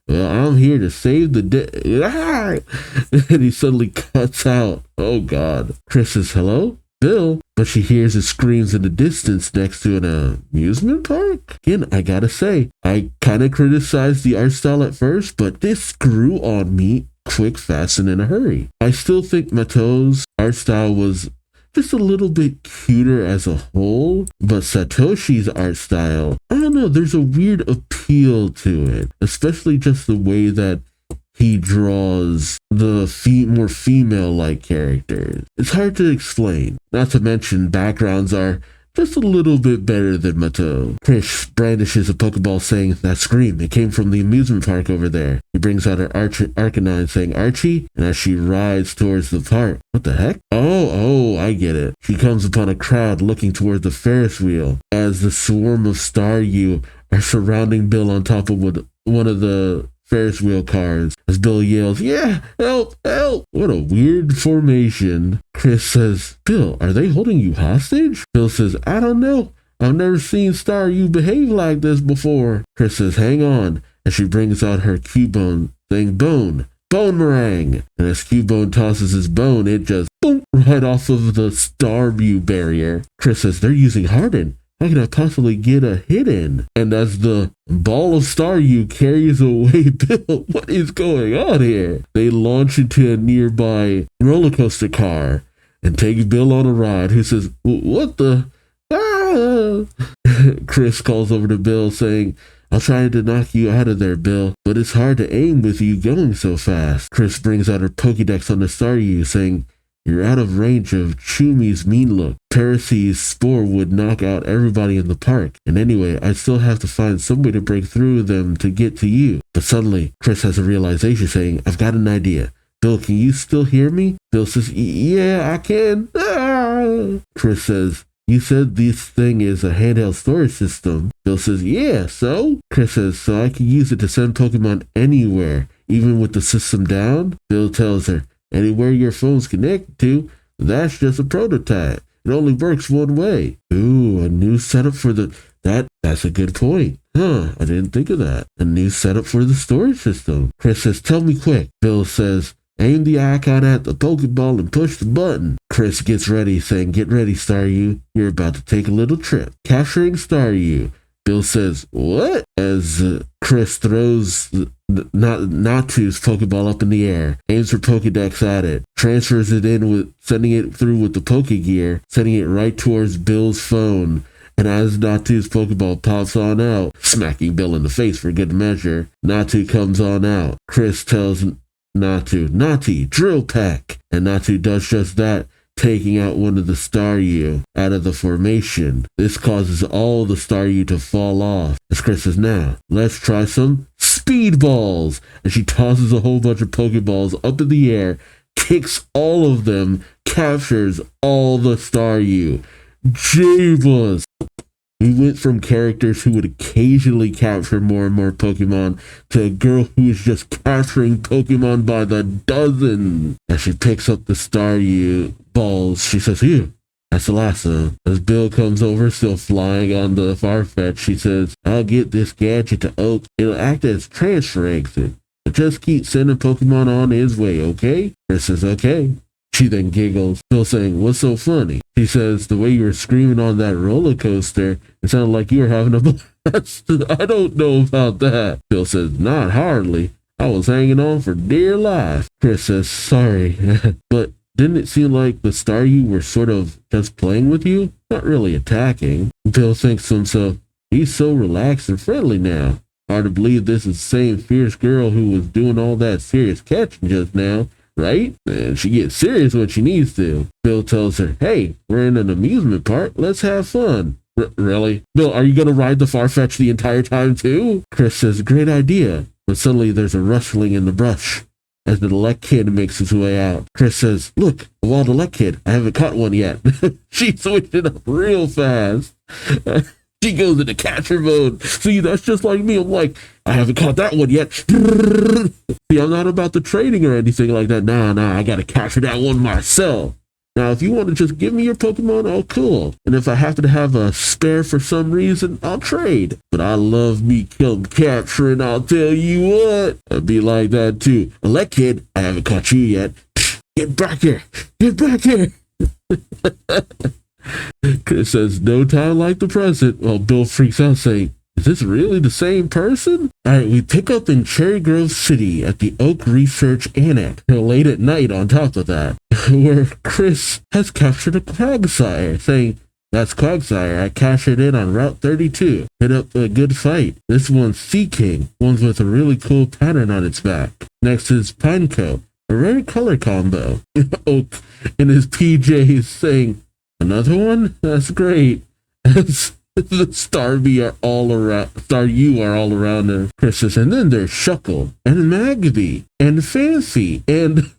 well, I'm here to save the day. And he suddenly cuts out. Oh, God. Chris says, hello? Bill, but she hears his screams in the distance next to an amusement park. Again, I gotta say, I kind of criticized the art style at first, but this grew on me quick, fast, and in a hurry. I still think Mato's art style was just a little bit cuter as a whole, but Satoshi's art style, I don't know, there's a weird appeal to it, especially just the way that he draws the more female-like characters. It's hard to explain. Not to mention, backgrounds are just a little bit better than Mato. Chris brandishes a Pokeball saying, that scream, it came from the amusement park over there. He brings out her Arcanine saying, Archie, and as she rides towards the park. What the heck? Oh, I get it. She comes upon a crowd looking toward the Ferris wheel as the swarm of Staryu are surrounding Bill on top of one of the Ferris wheel cars as Bill yells, yeah, help, help. What a weird formation. Chris says, Bill, are they holding you hostage? Bill says, I don't know. I've never seen Staryu behave like this before. Chris says, hang on. And she brings out her Cubone saying, bone meringue. And as Cubone tosses his bone, it just boom right off of the Staryu barrier. Chris says, they're using Harden. How can I possibly get a hit in? And as the ball of Staryu carries away Bill, what is going on here? They launch into a nearby roller coaster car and take Bill on a ride, who says, "What the? Ah!" Chris calls over to Bill saying, "I'll try to knock you out of there, Bill, but it's hard to aim with you going so fast." Chris brings out her Pokédex on the Staryu, saying, "You're out of range of Chumi's mean look. Paracy's spore would knock out everybody in the park. And anyway, I still have to find some way to break through them to get to you." But suddenly, Chris has a realization saying, "I've got an idea. Bill, can you still hear me?" Bill says, "Yeah, I can." Ah! Chris says, "You said this thing is a handheld storage system." Bill says, "Yeah, so?" Chris says, "So I can use it to send Pokemon anywhere, even with the system down?" Bill tells her, "Anywhere your phone's connected to, that's just a prototype. It only works one way." Ooh, a new setup for that's a good point. I didn't think of that. A new setup for the storage system. Chris says, "Tell me quick." Bill says, "Aim the icon at the Pokeball and push the button." Chris gets ready, saying, "Get ready, Staryu. You're about to take a little trip. Capturing Staryu." Bill says, "What?" As Chris throws Natu's Pokeball up in the air, aims her Pokedex at it, transfers it in sending it through with the Pokegear, sending it right towards Bill's phone. And as Natu's Pokeball pops on out, smacking Bill in the face for good measure, Natu comes on out. Chris tells Natu, "Drill Peck," and Natu does just that, taking out one of the Staryu out of the formation. This causes all the Staryu to fall off. As Chris says, "Now, let's try some Speedballs," and she tosses a whole bunch of Pokeballs up in the air, kicks all of them, captures all the Staryu. Jeebus! We went from characters who would occasionally capture more and more Pokemon to a girl who is just capturing Pokemon by the dozen. As she picks up the Staryu balls, she says, "Here, that's the last one." As Bill comes over, still flying on the Farfetch, she says, "I'll get this gadget to Oak. It'll act as transfer exit. But just keep sending Pokemon on his way, okay?" Chris says, "Okay." She then giggles, Bill saying, "What's so funny?" She says, "The way you were screaming on that roller coaster, it sounded like you were having a blast." "I don't know about that." Bill says, "Not hardly. I was hanging on for dear life." Chris says, "Sorry, but didn't it seem like the Staryu were sort of just playing with you? Not really attacking." Bill thinks to himself, "He's so relaxed and friendly now. Hard to believe this is the same fierce girl who was doing all that serious catching just now. Right? And she gets serious when she needs to." Bill tells her, "Hey, we're in an amusement park. Let's have fun." Really? Bill, are you going to ride the Farfetch the entire time too?" Chris says, "Great idea." But suddenly there's a rustling in the brush as the Elect Kid makes his way out. Chris says, "Look, a wild Elect Kid. I haven't caught one yet." She switched it up real fast. She goes into catcher mode. "See, that's just like me." I'm like, "I haven't caught that one yet." See, I'm not about the trading or anything like that. Nah, I gotta capture that one myself. Now, if you want to just give me your Pokemon, oh, cool. And if I happen to have a spare for some reason, I'll trade. But I love me capturing, I'll tell you what. I'd be like that too. "Elect Kid, I haven't caught you yet. Get back here. Get back here." Chris says, "No time like the present." While Bill freaks out, saying, "Is this really the same person?" Alright, we pick up in Cherry Grove City at the Oak Research Annex, late at night on top of that, where Chris has captured a Quagsire, saying, "That's Quagsire. I captured it on Route 32. Hit up a good fight. This one's Sea King, one's with a really cool pattern on its back. Next is Pineco, a rare color combo." Oak in his PJs saying, "Another one? That's great." As the Staryu are all around her. Chris says, "And then there's Shuckle, and Magby, and Fancy, and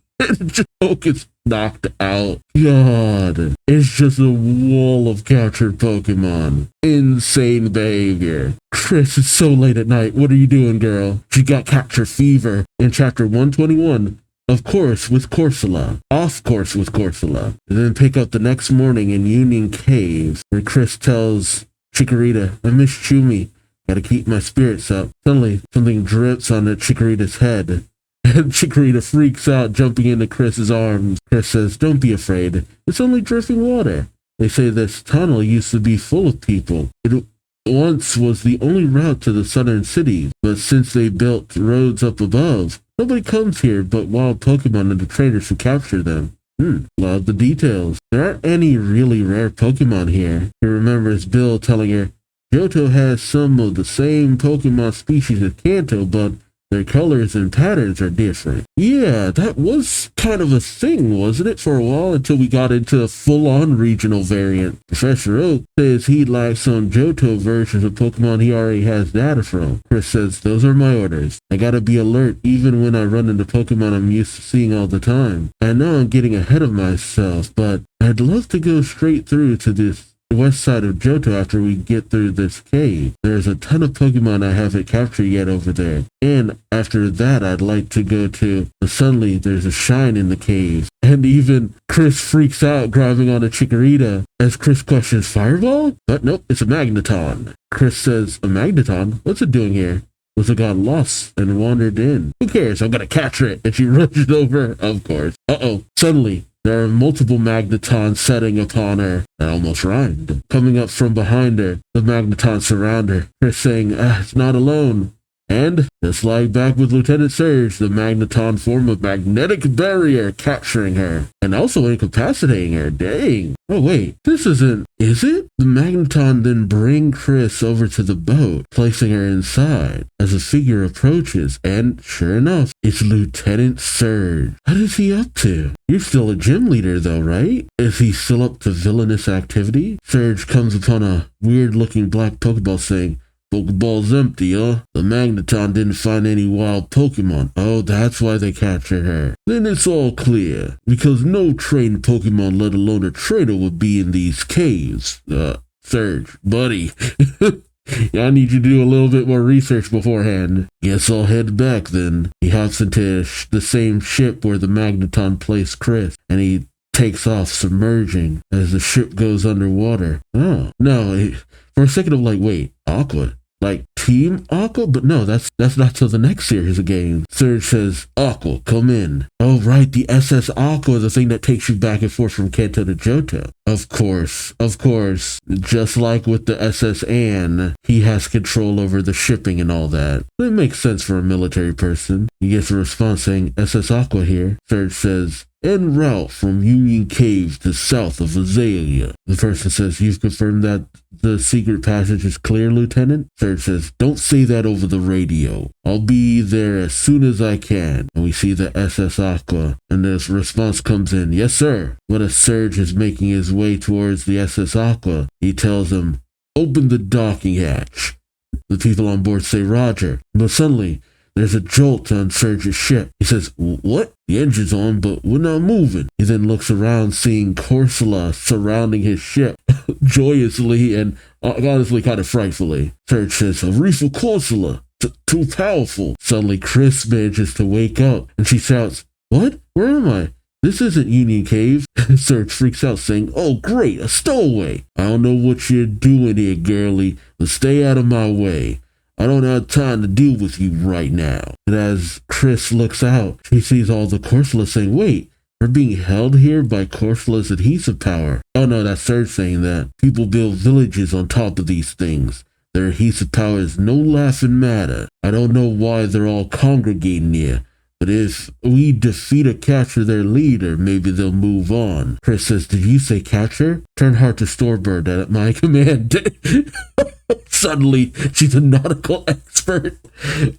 Oak is knocked out. God, it's just a wall of captured Pokemon. Insane behavior. Chris, it's so late at night. What are you doing, girl?" She got capture fever in chapter 121. Of course, with Corsola. Off course with Corsola. And then pick up the next morning in Union Cave, where Chris tells Chikorita, "I miss Chumi. Gotta keep my spirits up." Suddenly, something drips on Chikorita's head. And Chikorita freaks out, jumping into Chris's arms. Chris says, "Don't be afraid. It's only dripping water. They say this tunnel used to be full of people. It once was the only route to the southern cities, but since they built roads up above, nobody comes here but wild Pokemon and the traders who capture them. Love the details. There aren't any really rare Pokemon here. He remembers Bill telling her, Johto has some of the same Pokemon species as Kanto, but their colors and patterns are different. Yeah, that was kind of a thing, wasn't it, for a while until we got into a full-on regional variant. Professor Oak says he'd like some Johto versions of Pokemon he already has data from. Chris says, those are my orders. I gotta be alert even when I run into Pokemon I'm used to seeing all the time. I know I'm getting ahead of myself, but I'd love to go straight through to this west side of Johto after we get through this cave. There's a ton of Pokemon I haven't captured yet over there. And after that, I'd like to go to... Suddenly, there's a shine in the cave. And even Chris freaks out grabbing on a Chikorita as Chris questions, Fireball? But nope, it's a Magneton. Chris says, a Magneton? What's it doing here? Was it got lost and wandered in? Who cares? I'm gonna capture it. And she rushes over, of course. Uh-oh. Suddenly, there are multiple Magnetons setting upon her. That almost rhymed. Coming up from behind her, the Magnetons surround her. Chris saying, it's not alone. And, just like back with Lieutenant Surge, the Magneton form a magnetic barrier capturing her. And also incapacitating her. Dang. Oh wait, this isn't... Is it? The Magneton then bring Chris over to the boat, placing her inside as a figure approaches. And, sure enough, it's Lieutenant Surge. What is he up to? You're still a gym leader though, right? Is he still up to villainous activity? Surge comes upon a weird-looking black Pokeball saying, Pokeball's empty, huh? The Magneton didn't find any wild Pokemon. Oh, that's why they captured her. Then it's all clear. Because no trained Pokemon, let alone a trainer, would be in these caves. Surge, buddy. I need you to do a little bit more research beforehand. Guess I'll head back then. He hops into the same ship where the Magneton placed Chris, and he takes off submerging as the ship goes underwater. Oh, no, for a second I'm like, wait, Aqua? Like Team Aqua? But no, that's not till the next series of games. Surge says, Aqua, come in. Oh right, the SS Aqua, the thing that takes you back and forth from Kanto to Johto. Of course. Just like with the SS Anne, he has control over the shipping and all that. It makes sense for a military person. He gets a response saying, SS Aqua here. Surge says, en route from Union Cave to south of Azalea. The person says, you've confirmed that the secret passage is clear, Lieutenant? Surge says, don't say that over the radio. I'll be there as soon as I can. And we see the SS Aqua, and this response comes in, yes sir. When a Surge is making his way towards the SS Aqua, he tells him, open the docking hatch. The people on board say Roger, but suddenly, there's a jolt on Surge's ship. He says, what? The engine's on, but we're not moving. He then looks around, seeing Corsola surrounding his ship, joyously and honestly kind of frightfully. Surge says, a reef of Corsola. Too powerful. Suddenly, Chris manages to wake up, and she shouts, what? Where am I? This isn't Union Cave. Surge freaks out, saying, oh great, a stowaway. I don't know what you're doing here, girlie, but stay out of my way. I don't have time to deal with you right now. And as Chris looks out, he sees all the Corsola saying, wait, we're being held here by Corsola's adhesive power. Oh no, that's Surge saying that. People build villages on top of these things. Their adhesive power is no laughing matter. I don't know why they're all congregating here, but if we defeat or capture their leader, maybe they'll move on. Chris says, did you say capture? Turn hard to Starbird at my command. Suddenly, she's a nautical expert.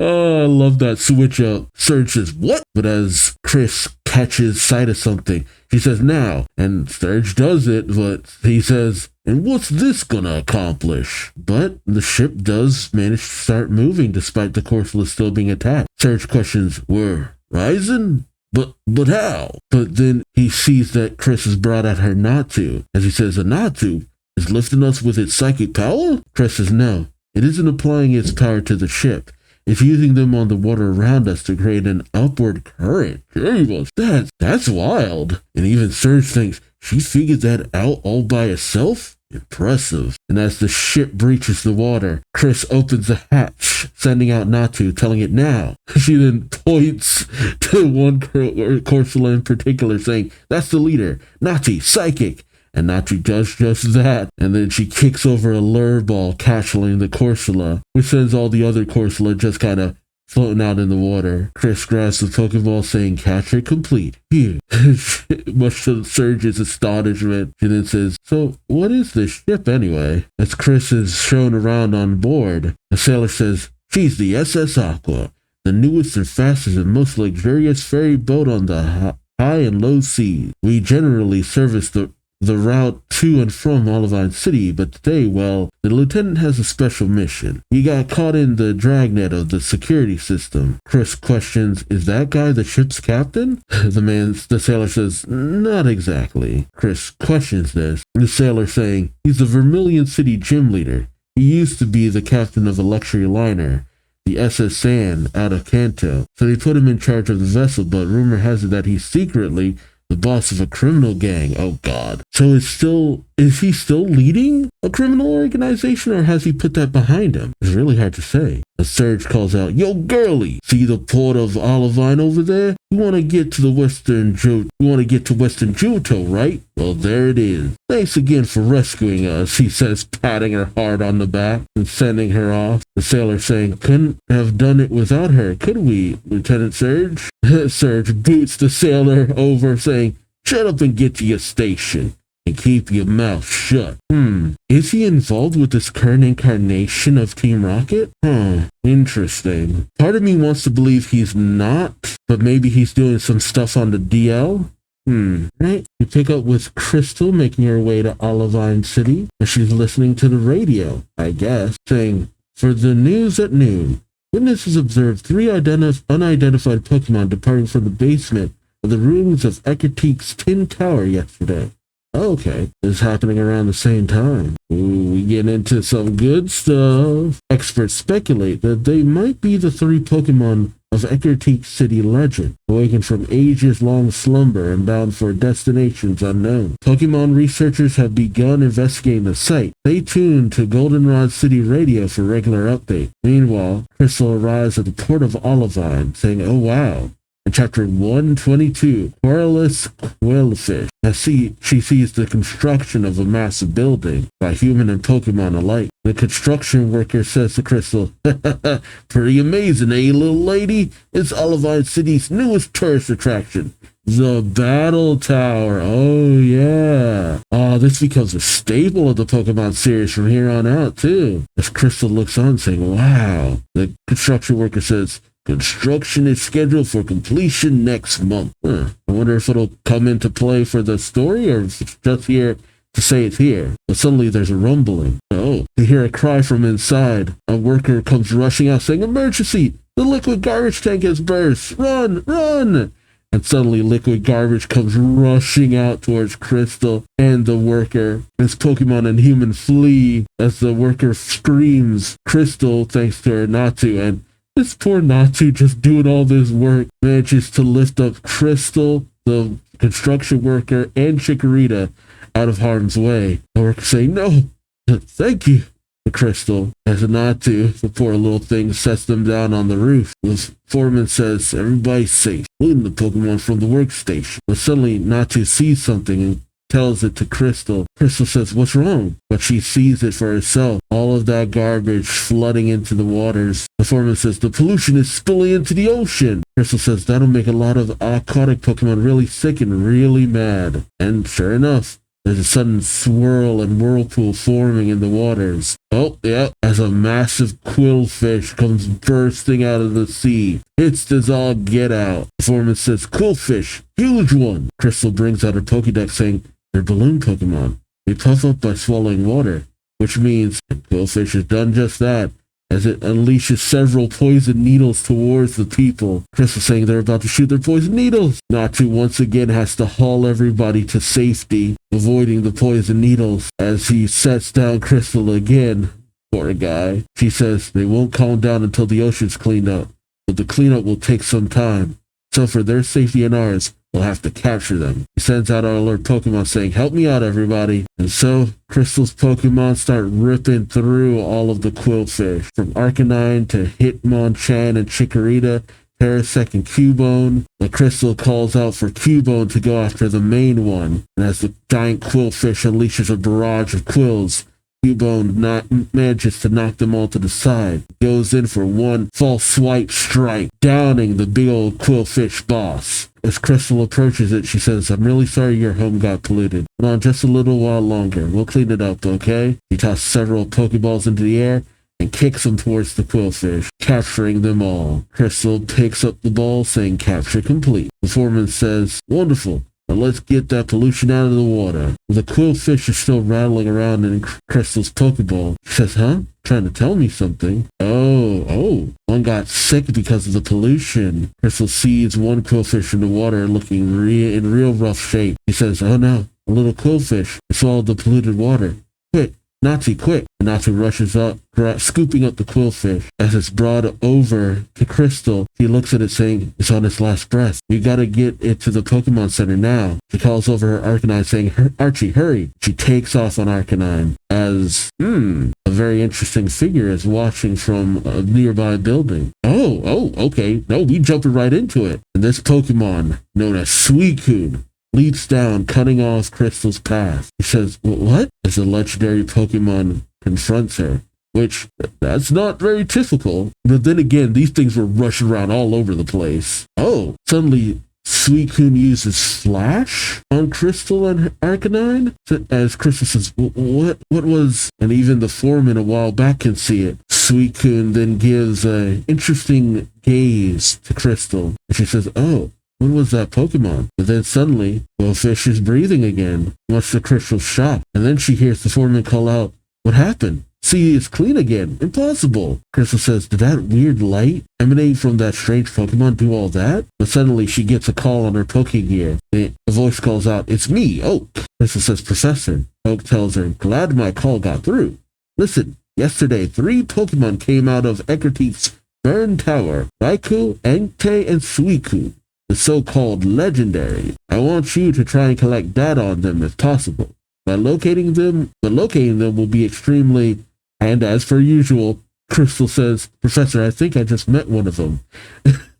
Oh, I love that switch up. Surge says, what? But as Chris catches sight of something, she says, now. And Surge does it, but he says, and what's this gonna accomplish? But the ship does manage to start moving despite the Corsola still being attacked. Surge questions, we're rising? But how? But then he sees that Chris has brought out her Natu, as he says, a Natu is lifting us with its psychic power? Chris says, no, it isn't applying its power to the ship. It's using them on the water around us to create an upward current. Jesus, that's wild. And even Surge thinks, she figured that out all by herself? Impressive. And as the ship breaches the water, Chris opens the hatch, sending out Natu, telling it now. She then points to one Corsola in particular, saying, that's the leader, Nati, psychic. And Natu does just that, and then she kicks over a lure ball, catching the Corsola, which sends all the other Corsola just kind of floating out in the water. Chris grabs the Pokeball saying, capture complete. Here. Much to Surge's astonishment, she then says, so what is this ship anyway? As Chris is shown around on board, the sailor says, she's the SS Aqua, the newest and fastest and most luxurious ferry boat on the high and low seas. We generally service the route to and from Olivine City, but today, well, the lieutenant has a special mission. He got caught in the dragnet of the security system. Chris questions, is that guy the ship's captain? The sailor says, not exactly. Chris questions this. The sailor saying, he's the Vermilion City gym leader. He used to be the captain of a luxury liner, the SS Sand, out of Kanto. So they put him in charge of the vessel, but rumor has it that he's secretly the boss of a criminal gang. Oh God. So is he still leading a criminal organization, or has he put that behind him? It's really hard to say. A Surge calls out, yo girlie, see the port of Olivine over there? You want to get to Western Johto, right? Well, there it is. Thanks again for rescuing us, he says, patting her hard on the back and sending her off. The sailor saying, couldn't have done it without her, could we, Lieutenant Surge? Surge boots the sailor over, saying, shut up and get to your station. And keep your mouth shut. Is he involved with this current incarnation of Team Rocket? Interesting. Part of me wants to believe he's not, but maybe he's doing some stuff on the DL? Right? We pick up with Crystal making her way to Olivine City, and she's listening to the radio, I guess, saying, for the news at noon, witnesses observed 3 unidentified Pokemon departing from the basement of the ruins of Ekertik's Tin Tower yesterday. Okay, it's happening around the same time. Ooh, we get into some good stuff. Experts speculate that they might be the 3 Pokemon of Ekertik City legend, awakened from ages-long slumber and bound for destinations unknown. Pokemon researchers have begun investigating the site. Stay tuned to Goldenrod City Radio for regular updates. Meanwhile, Crystal arrives at the port of Olivine, saying, oh wow. In Chapter 122, Querulous Quillfish, she sees the construction of a massive building by human and Pokemon alike. The construction worker says to Crystal, pretty amazing, eh, little lady? It's Olivine City's newest tourist attraction, the Battle Tower. Oh, yeah. This becomes a staple of the Pokemon series from here on out, too. As Crystal looks on, saying, wow. The construction worker says, construction is scheduled for completion next month. I wonder if it'll come into play for the story, or if it's just here to say it's here. But suddenly there's a rumbling. Oh, they hear a cry from inside. A worker comes rushing out saying, emergency! The liquid garbage tank has burst! Run! Run! And suddenly liquid garbage comes rushing out towards Crystal and the worker. As Pokemon and human flee as the worker screams. Crystal, thanks to her Natu, and this poor Natu just doing all this work, manages to lift up Crystal, the construction worker, and Chikorita out of harm's way. The worker saying, no, thank you. The Crystal, as a Natu, the poor little thing sets them down on the roof. The foreman says, everybody's safe, including the Pokemon from the workstation. But suddenly Natu sees something and tells it to Crystal. Crystal says, what's wrong? But she sees it for herself. All of that garbage flooding into the waters. The foreman says, the pollution is spilling into the ocean. Crystal says, that'll make a lot of aquatic Pokemon really sick and really mad. And sure enough, there's a sudden swirl and whirlpool forming in the waters. Oh, yeah, as a massive quillfish comes bursting out of the sea. It's this all get out. The foreman says, quillfish, huge one. Crystal brings out her Pokédex saying, they're balloon Pokemon. They puff up by swallowing water, which means Quillfish has done just that, as it unleashes several poison needles towards the people. Crystal saying they're about to shoot their poison needles. Natu once again has to haul everybody to safety, avoiding the poison needles, as he sets down Crystal again. Poor guy. She says they won't calm down until the ocean's cleaned up, but the cleanup will take some time. So for their safety and ours, we'll have to capture them. He sends out our alert Pokemon saying, help me out, everybody. And so, Crystal's Pokemon start ripping through all of the Quillfish, from Arcanine to Hitmonchan and Chikorita, Parasect and Cubone. The Crystal calls out for Cubone to go after the main one, and as the giant Quillfish unleashes a barrage of quills, Cubone manages to knock them all to the side, goes in for one false swipe strike, downing the big old Quillfish boss. As Crystal approaches it, she says, I'm really sorry your home got polluted. Hold on just a little while longer. We'll clean it up, okay? She tosses several Pokeballs into the air and kicks them towards the Quillfish, capturing them all. Crystal picks up the ball, saying capture complete. The foreman says, wonderful. Now let's get that pollution out of the water. The Quillfish is still rattling around in Crystal's Pokeball. She says, huh? Trying to tell me something? Oh, one got sick because of the pollution. Crystal sees one Quillfish in the water looking in real rough shape. He says, oh no, a little Quillfish swallowed the polluted water. Quick, Nazi, quick. Nazi rushes up, scooping up the Quillfish. As it's brought over to Crystal, he looks at it saying, it's on its last breath. You gotta get it to the Pokemon Center now. She calls over her Arcanine saying, Archie, hurry. She takes off on Arcanine as, a very interesting figure is watching from a nearby building. Oh, okay. No, we jumping right into it. And this Pokemon, known as Suicune, leaps down, cutting off Crystal's path. He says, what? As the legendary Pokemon confronts her, which, that's not very typical. But then again, these things were rushing around all over the place. Oh, suddenly Suicune uses Flash on Crystal and Arcanine? As Crystal says, what was... And even the foreman a while back can see it. Suicune then gives an interesting gaze to Crystal. And she says, oh, what was that Pokemon? But then suddenly, Quillfish is breathing again, much to Crystal's shock. And then she hears the foreman call out, what happened? See, it's clean again. Impossible. Crystal says, did that weird light emanate from that strange Pokemon do all that? But suddenly she gets a call on her Pokegear. The voice calls out, it's me, Oak. Crystal says, Professor. Oak tells her, glad my call got through. Listen, yesterday 3 Pokemon came out of Eckerteeth's Burn Tower. Raikou, Entei, and Suicune. The so-called legendary. I want you to try and collect data on them if possible. But locating them will be extremely... And as per usual, Crystal says, Professor, I think I just met one of them.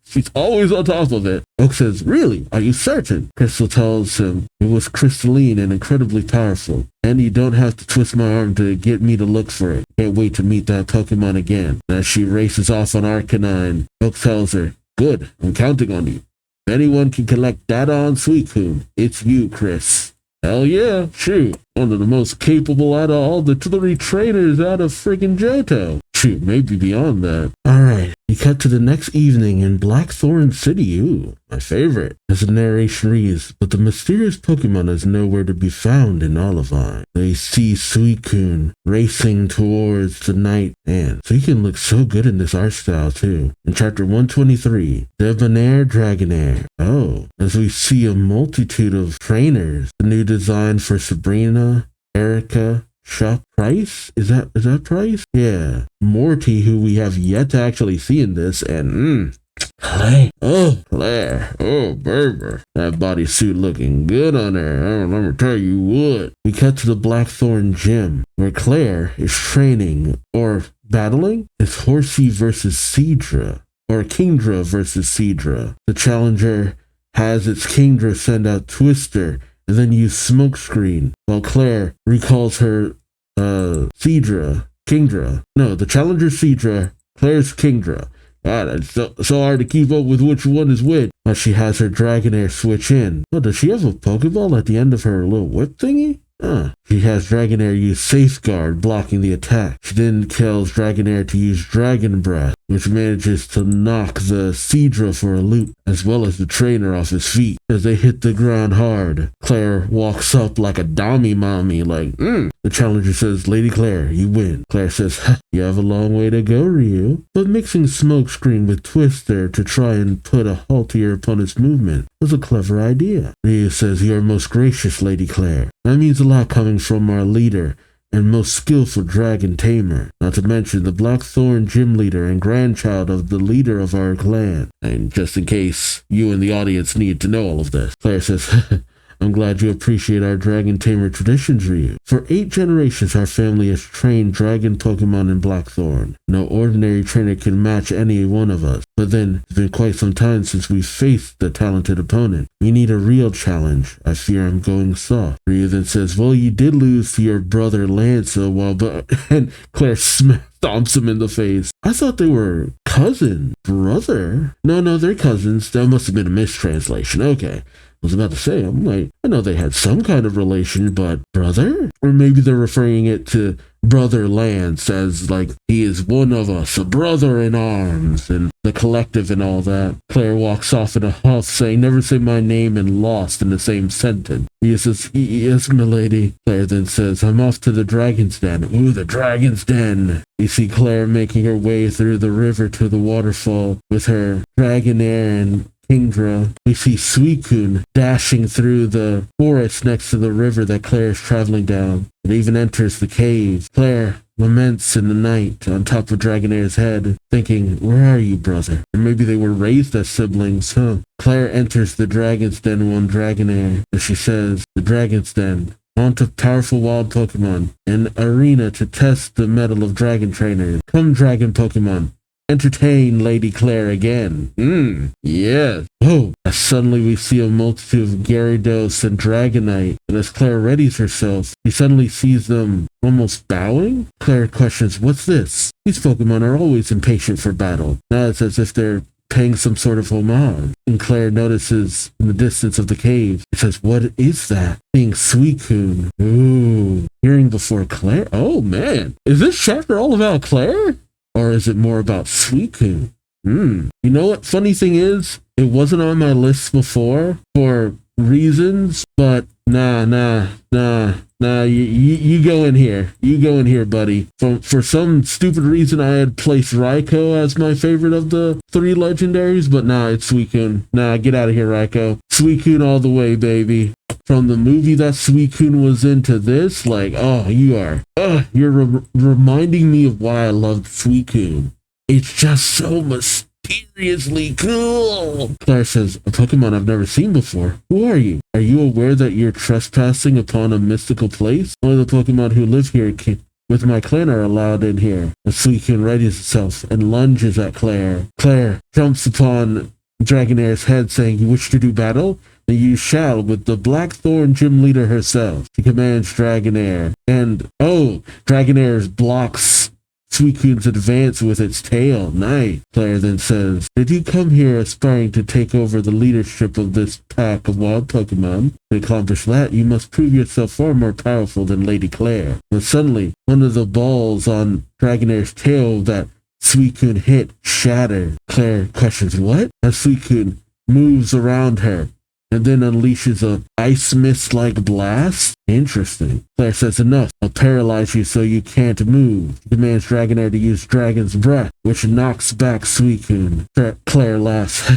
She's always on top of it. Oak says, really? Are you certain? Crystal tells him it was crystalline and incredibly powerful. And you don't have to twist my arm to get me to look for it. Can't wait to meet that Pokemon again. As she races off on Arcanine, Oak tells her, good, I'm counting on you. If anyone can collect data on Suicune, it's you, Chris. Hell yeah, shoot. One of the most capable out of all the 3 trainers out of friggin' Johto. Shoot, maybe beyond that. Alright, we cut to the next evening in Blackthorn City. Ooh, my favorite. As the narration reads, but the mysterious Pokemon is nowhere to be found in Olivine. They see Suicune racing towards the night, and Suicune looks so good in this art style too. In chapter 123, Debonair Dragonair. Oh, as we see a multitude of trainers. The new design for Sabrina, Erica, Shop Price? Is that Price? Yeah. Morty, who we have yet to actually see in this, and Claire. Oh, Claire. Oh, Berber. That bodysuit looking good on her. I don't remember tell you what. We cut to the Blackthorn Gym, where Claire is training, or battling? It's Horsey versus Seadra, or Kingdra versus Seadra. The challenger has its Kingdra send out Twister, and then use Smokescreen, while Claire recalls her, Kingdra. No, the challenger Seadra, Claire's Kingdra. God, it's so hard to keep up with which one is which. But she has her Dragonair switch in. Oh, does she have a Pokeball at the end of her little whip thingy? She has Dragonair use Safeguard, blocking the attack. She then tells Dragonair to use Dragon Breath, which manages to knock the Seadra for a loop, as well as the trainer off his feet. As they hit the ground hard, Claire walks up like a dommy mommy, like, The challenger says, Lady Claire, you win. Claire says, you have a long way to go, Ryu. But mixing Smokescreen with Twister to try and put a halt to your opponent's movement was a clever idea. Ryu says, you are most gracious, Lady Claire. That means a lot coming from our leader and most skillful dragon tamer, not to mention the Blackthorn gym leader and grandchild of the leader of our clan. And just in case you and the audience need to know all of this, Claire says, I'm glad you appreciate our dragon tamer traditions, Ryu. For 8 generations, our family has trained dragon Pokemon in Blackthorn. No ordinary trainer can match any one of us. But then, it's been quite some time since we faced the talented opponent. We need a real challenge. I fear I'm going soft. Ryu then says, well, you did lose to your brother Lance a while back. And Claire stomps him in the face. I thought they were cousin, brother. No, they're cousins. That must have been a mistranslation. Okay. I was about to say, I'm like, I know they had some kind of relation, but brother? Or maybe they're referring it to Brother Lance as like, he is one of us, a brother in arms, and the collective and all that. Claire walks off in a huff, saying, never say my name and lost in the same sentence. He says, yes, milady. Claire then says, I'm off to the Dragon's Den. Ooh, the Dragon's Den. You see Claire making her way through the river to the waterfall with her Dragonair and Kingdra. We see Suicune dashing through the forest next to the river that Claire is traveling down. It even enters the cave. Claire laments in the night on top of Dragonair's head, thinking, where are you, brother? Or maybe they were raised as siblings, huh? Claire enters the Dragon's Den on Dragonair, as she says, the Dragon's Den, haunt of powerful wild Pokemon, an arena to test the mettle of dragon trainers. Come, dragon Pokemon, entertain Lady Claire again. Yes. Oh, as suddenly we see a multitude of Gyarados and Dragonite, and as Claire readies herself, she suddenly sees them almost bowing? Claire questions, what's this? These Pokemon are always impatient for battle. Now it's as if they're paying some sort of homage. And Claire notices in the distance of the cave, it says, what is that? Being Suicune. Ooh. Hearing before Claire? Oh man. Is this chapter all about Claire? Or is it more about Suicune? You know what? Funny thing is, it wasn't on my list before for reasons, but nah, you go in here. You go in here, buddy. For some stupid reason, I had placed Raikou as my favorite of the 3 legendaries, but nah, it's Suicune. Nah, get out of here, Raikou. Suicune all the way, baby. From the movie that Suicune was into this, like, oh, you're reminding me of why I loved Suicune. It's just so mysteriously cool. Claire says, a Pokemon I've never seen before. Who are you? Are you aware that you're trespassing upon a mystical place? Only the Pokemon who live here with my clan are allowed in here. And Suicune readies itself and lunges at Claire. Claire jumps upon Dragonair's head, saying, you wish to do battle? Then you shall with the Blackthorn gym leader herself. She commands Dragonair. And, Dragonair blocks Suicune's advance with its tail. Nice. Claire then says, did you come here aspiring to take over the leadership of this pack of wild Pokemon? To accomplish that, you must prove yourself far more powerful than Lady Claire. And suddenly, one of the balls on Dragonair's tail that Suicune hit shattered. Claire questions, what? As Suicune moves around her and then unleashes a ice mist-like blast? Interesting. Claire says, enough. I'll paralyze you so you can't move. She demands Dragonair to use Dragon's Breath, which knocks back Suicune. Claire laughs.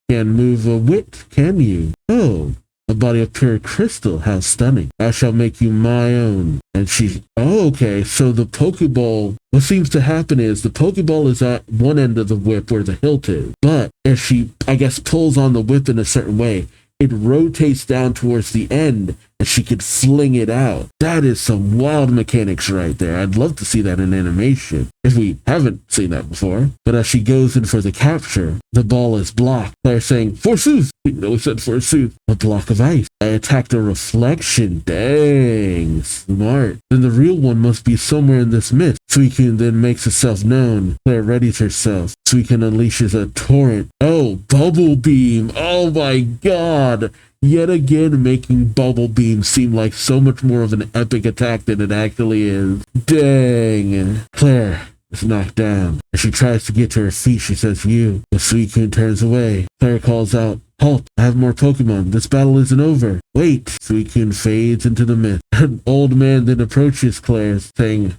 Can't move a whit, can you? Oh, a body of pure crystal. How stunning. I shall make you my own. And okay, so the Pokeball, what seems to happen is the Pokeball is at one end of the whip where the hilt is. But if she, I guess, pulls on the whip in a certain way, it rotates down towards the end and she could fling it out. That is some wild mechanics right there. I'd love to see that in animation, if we haven't seen that before. But as she goes in for the capture, the ball is blocked. Claire saying, forsooth! No, said forsooth. A block of ice. I attacked a reflection. Dang, smart. Then the real one must be somewhere in this mist. Suicune then makes itself known. Claire readies herself. Suicune unleashes a torrent. Oh, Bubble Beam. Oh my god. Yet again making Bubble Beam seem like so much more of an epic attack than it actually is. Dang. Claire is knocked down. As she tries to get to her feet, she says, you. But Suicune turns away. Claire calls out, halt, I have more Pokemon. This battle isn't over. Wait. Suicune fades into the mist. An old man then approaches Claire, saying,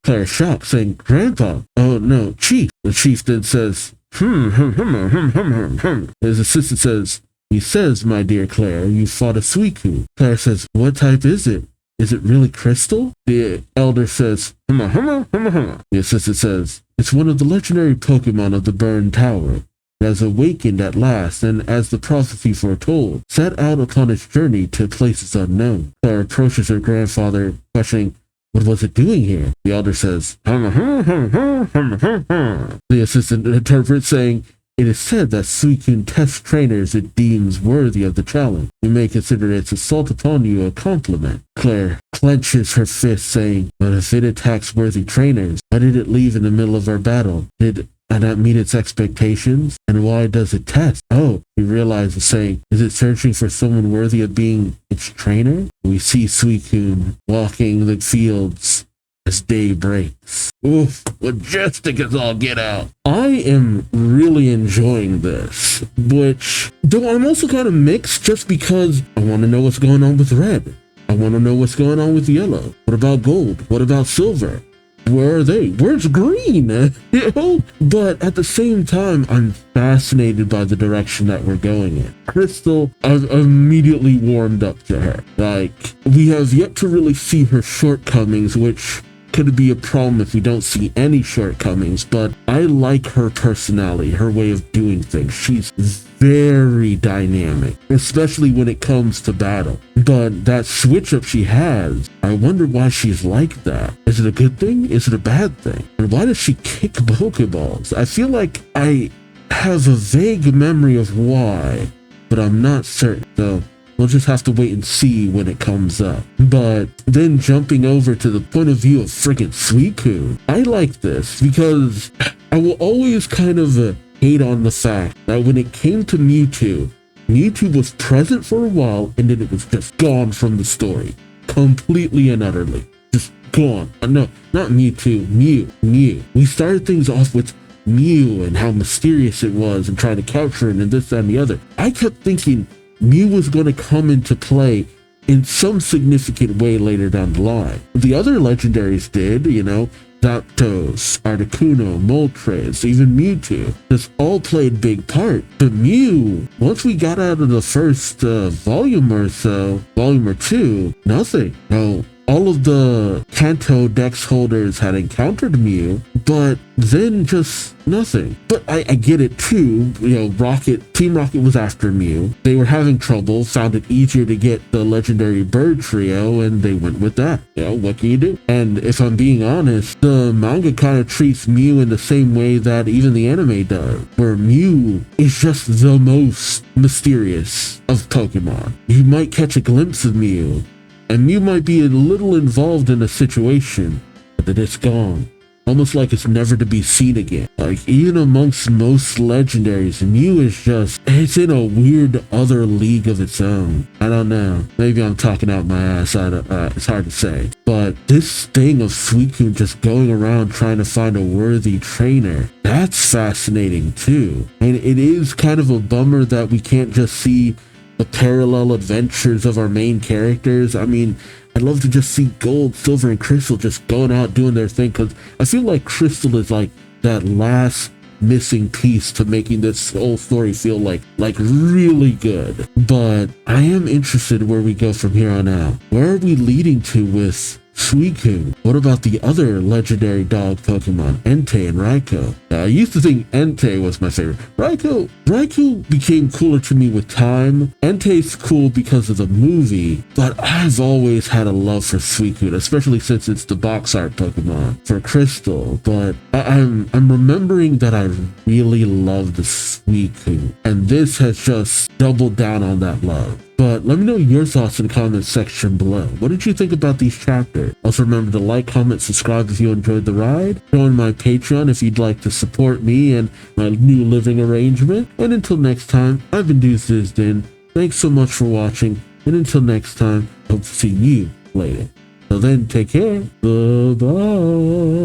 Claire shocked, saying, Grandpa. Oh no, Chief. The chief then says, His assistant says, he says, my dear Claire, you fought a Suicune. Claire says, what type is it? Is it really crystal? The elder says, The assistant says, it's one of the legendary Pokemon of the Burned Tower. has awakened at last, and as the prophecy foretold, set out upon its journey to places unknown. Claire approaches her grandfather, questioning, "What was it doing here?" The elder says, The assistant interprets, saying, "It is said that Suicune tests trainers it deems worthy of the challenge. You may consider its assault upon you a compliment." Claire clenches her fist, saying, "But if it attacks worthy trainers, why did it leave in the middle of our battle? Did I not meet its expectations? And why does it test?" Oh, he realizes, saying, "Is it searching for someone worthy of being its trainer?" We see Suicune walking the fields as day breaks. Oof, majestic as all get out. I am really enjoying this, which, though I'm also kind of mixed just because I want to know what's going on with red. I want to know what's going on with yellow. What about gold? What about silver? Where are they? Where's green? You know? But at the same time, I'm fascinated by the direction that we're going in. Crystal, I've immediately warmed up to her. Like, we have yet to really see her shortcomings, which could be a problem if we don't see any shortcomings, but I like her personality, her way of doing things. She's very dynamic, especially when it comes to battle. But that switch up she has, I wonder why she's like that. Is it a good thing? Is it a bad thing? And why does she kick Pokeballs? I feel like I have a vague memory of why, but I'm not certain. So we'll just have to wait and see when it comes up. But then jumping over to the point of view of friggin' Suicune, I like this because I will always kind of hate on the fact that when it came to Mewtwo, Mewtwo was present for a while and then it was just gone from the story. Completely and utterly. Just gone. No, not Mewtwo, Mew. We started things off with Mew and how mysterious it was and trying to capture it and this, that, and the other. I kept thinking Mew was going to come into play in some significant way later down the line. The other legendaries did, you know, Zapdos, Articuno, Moltres, even Mewtwo. This all played big part. But Mew, once we got out of the first volume or so, volume or two, nothing. No. All of the Kanto Dex holders had encountered Mew, but then just nothing. But I get it too. You know, Team Rocket was after Mew. They were having trouble, found it easier to get the legendary bird trio, and they went with that. You know, what can you do? And if I'm being honest, the manga kind of treats Mew in the same way that even the anime does, where Mew is just the most mysterious of Pokemon. You might catch a glimpse of Mew, and Mew might be a little involved in a situation, but then it's gone. Almost like it's never to be seen again. Like, even amongst most legendaries, Mew is just, it's in a weird other league of its own. I don't know. Maybe I'm talking out my ass. It's hard to say. But this thing of Suicune just going around trying to find a worthy trainer, that's fascinating too. And it is kind of a bummer that we can't just see the parallel adventures of our main characters. I mean, I'd love to just see Gold, Silver, and Crystal just going out doing their thing, because I feel like Crystal is like that last missing piece to making this whole story feel like really good. But I am interested where we go from here on out. Where are we leading to with Suicune? What about the other legendary dog Pokemon, Entei and Raikou? I used to think Entei was my favorite. Raikou became cooler to me with time. Entei's cool because of the movie, but I've always had a love for Suicune, especially since it's the box art Pokemon for Crystal. But I'm remembering that I really love the Suicune, and this has just doubled down on that love. But let me know your thoughts in the comments section below. What did you think about these chapters? Also remember to like, comment, subscribe if you enjoyed the ride. Join my Patreon if you'd like to support me and my new living arrangement. And until next time, I've been Duuz-Diz-Din. Thanks so much for watching. And until next time, hope to see you later. So then, take care. Bye-bye.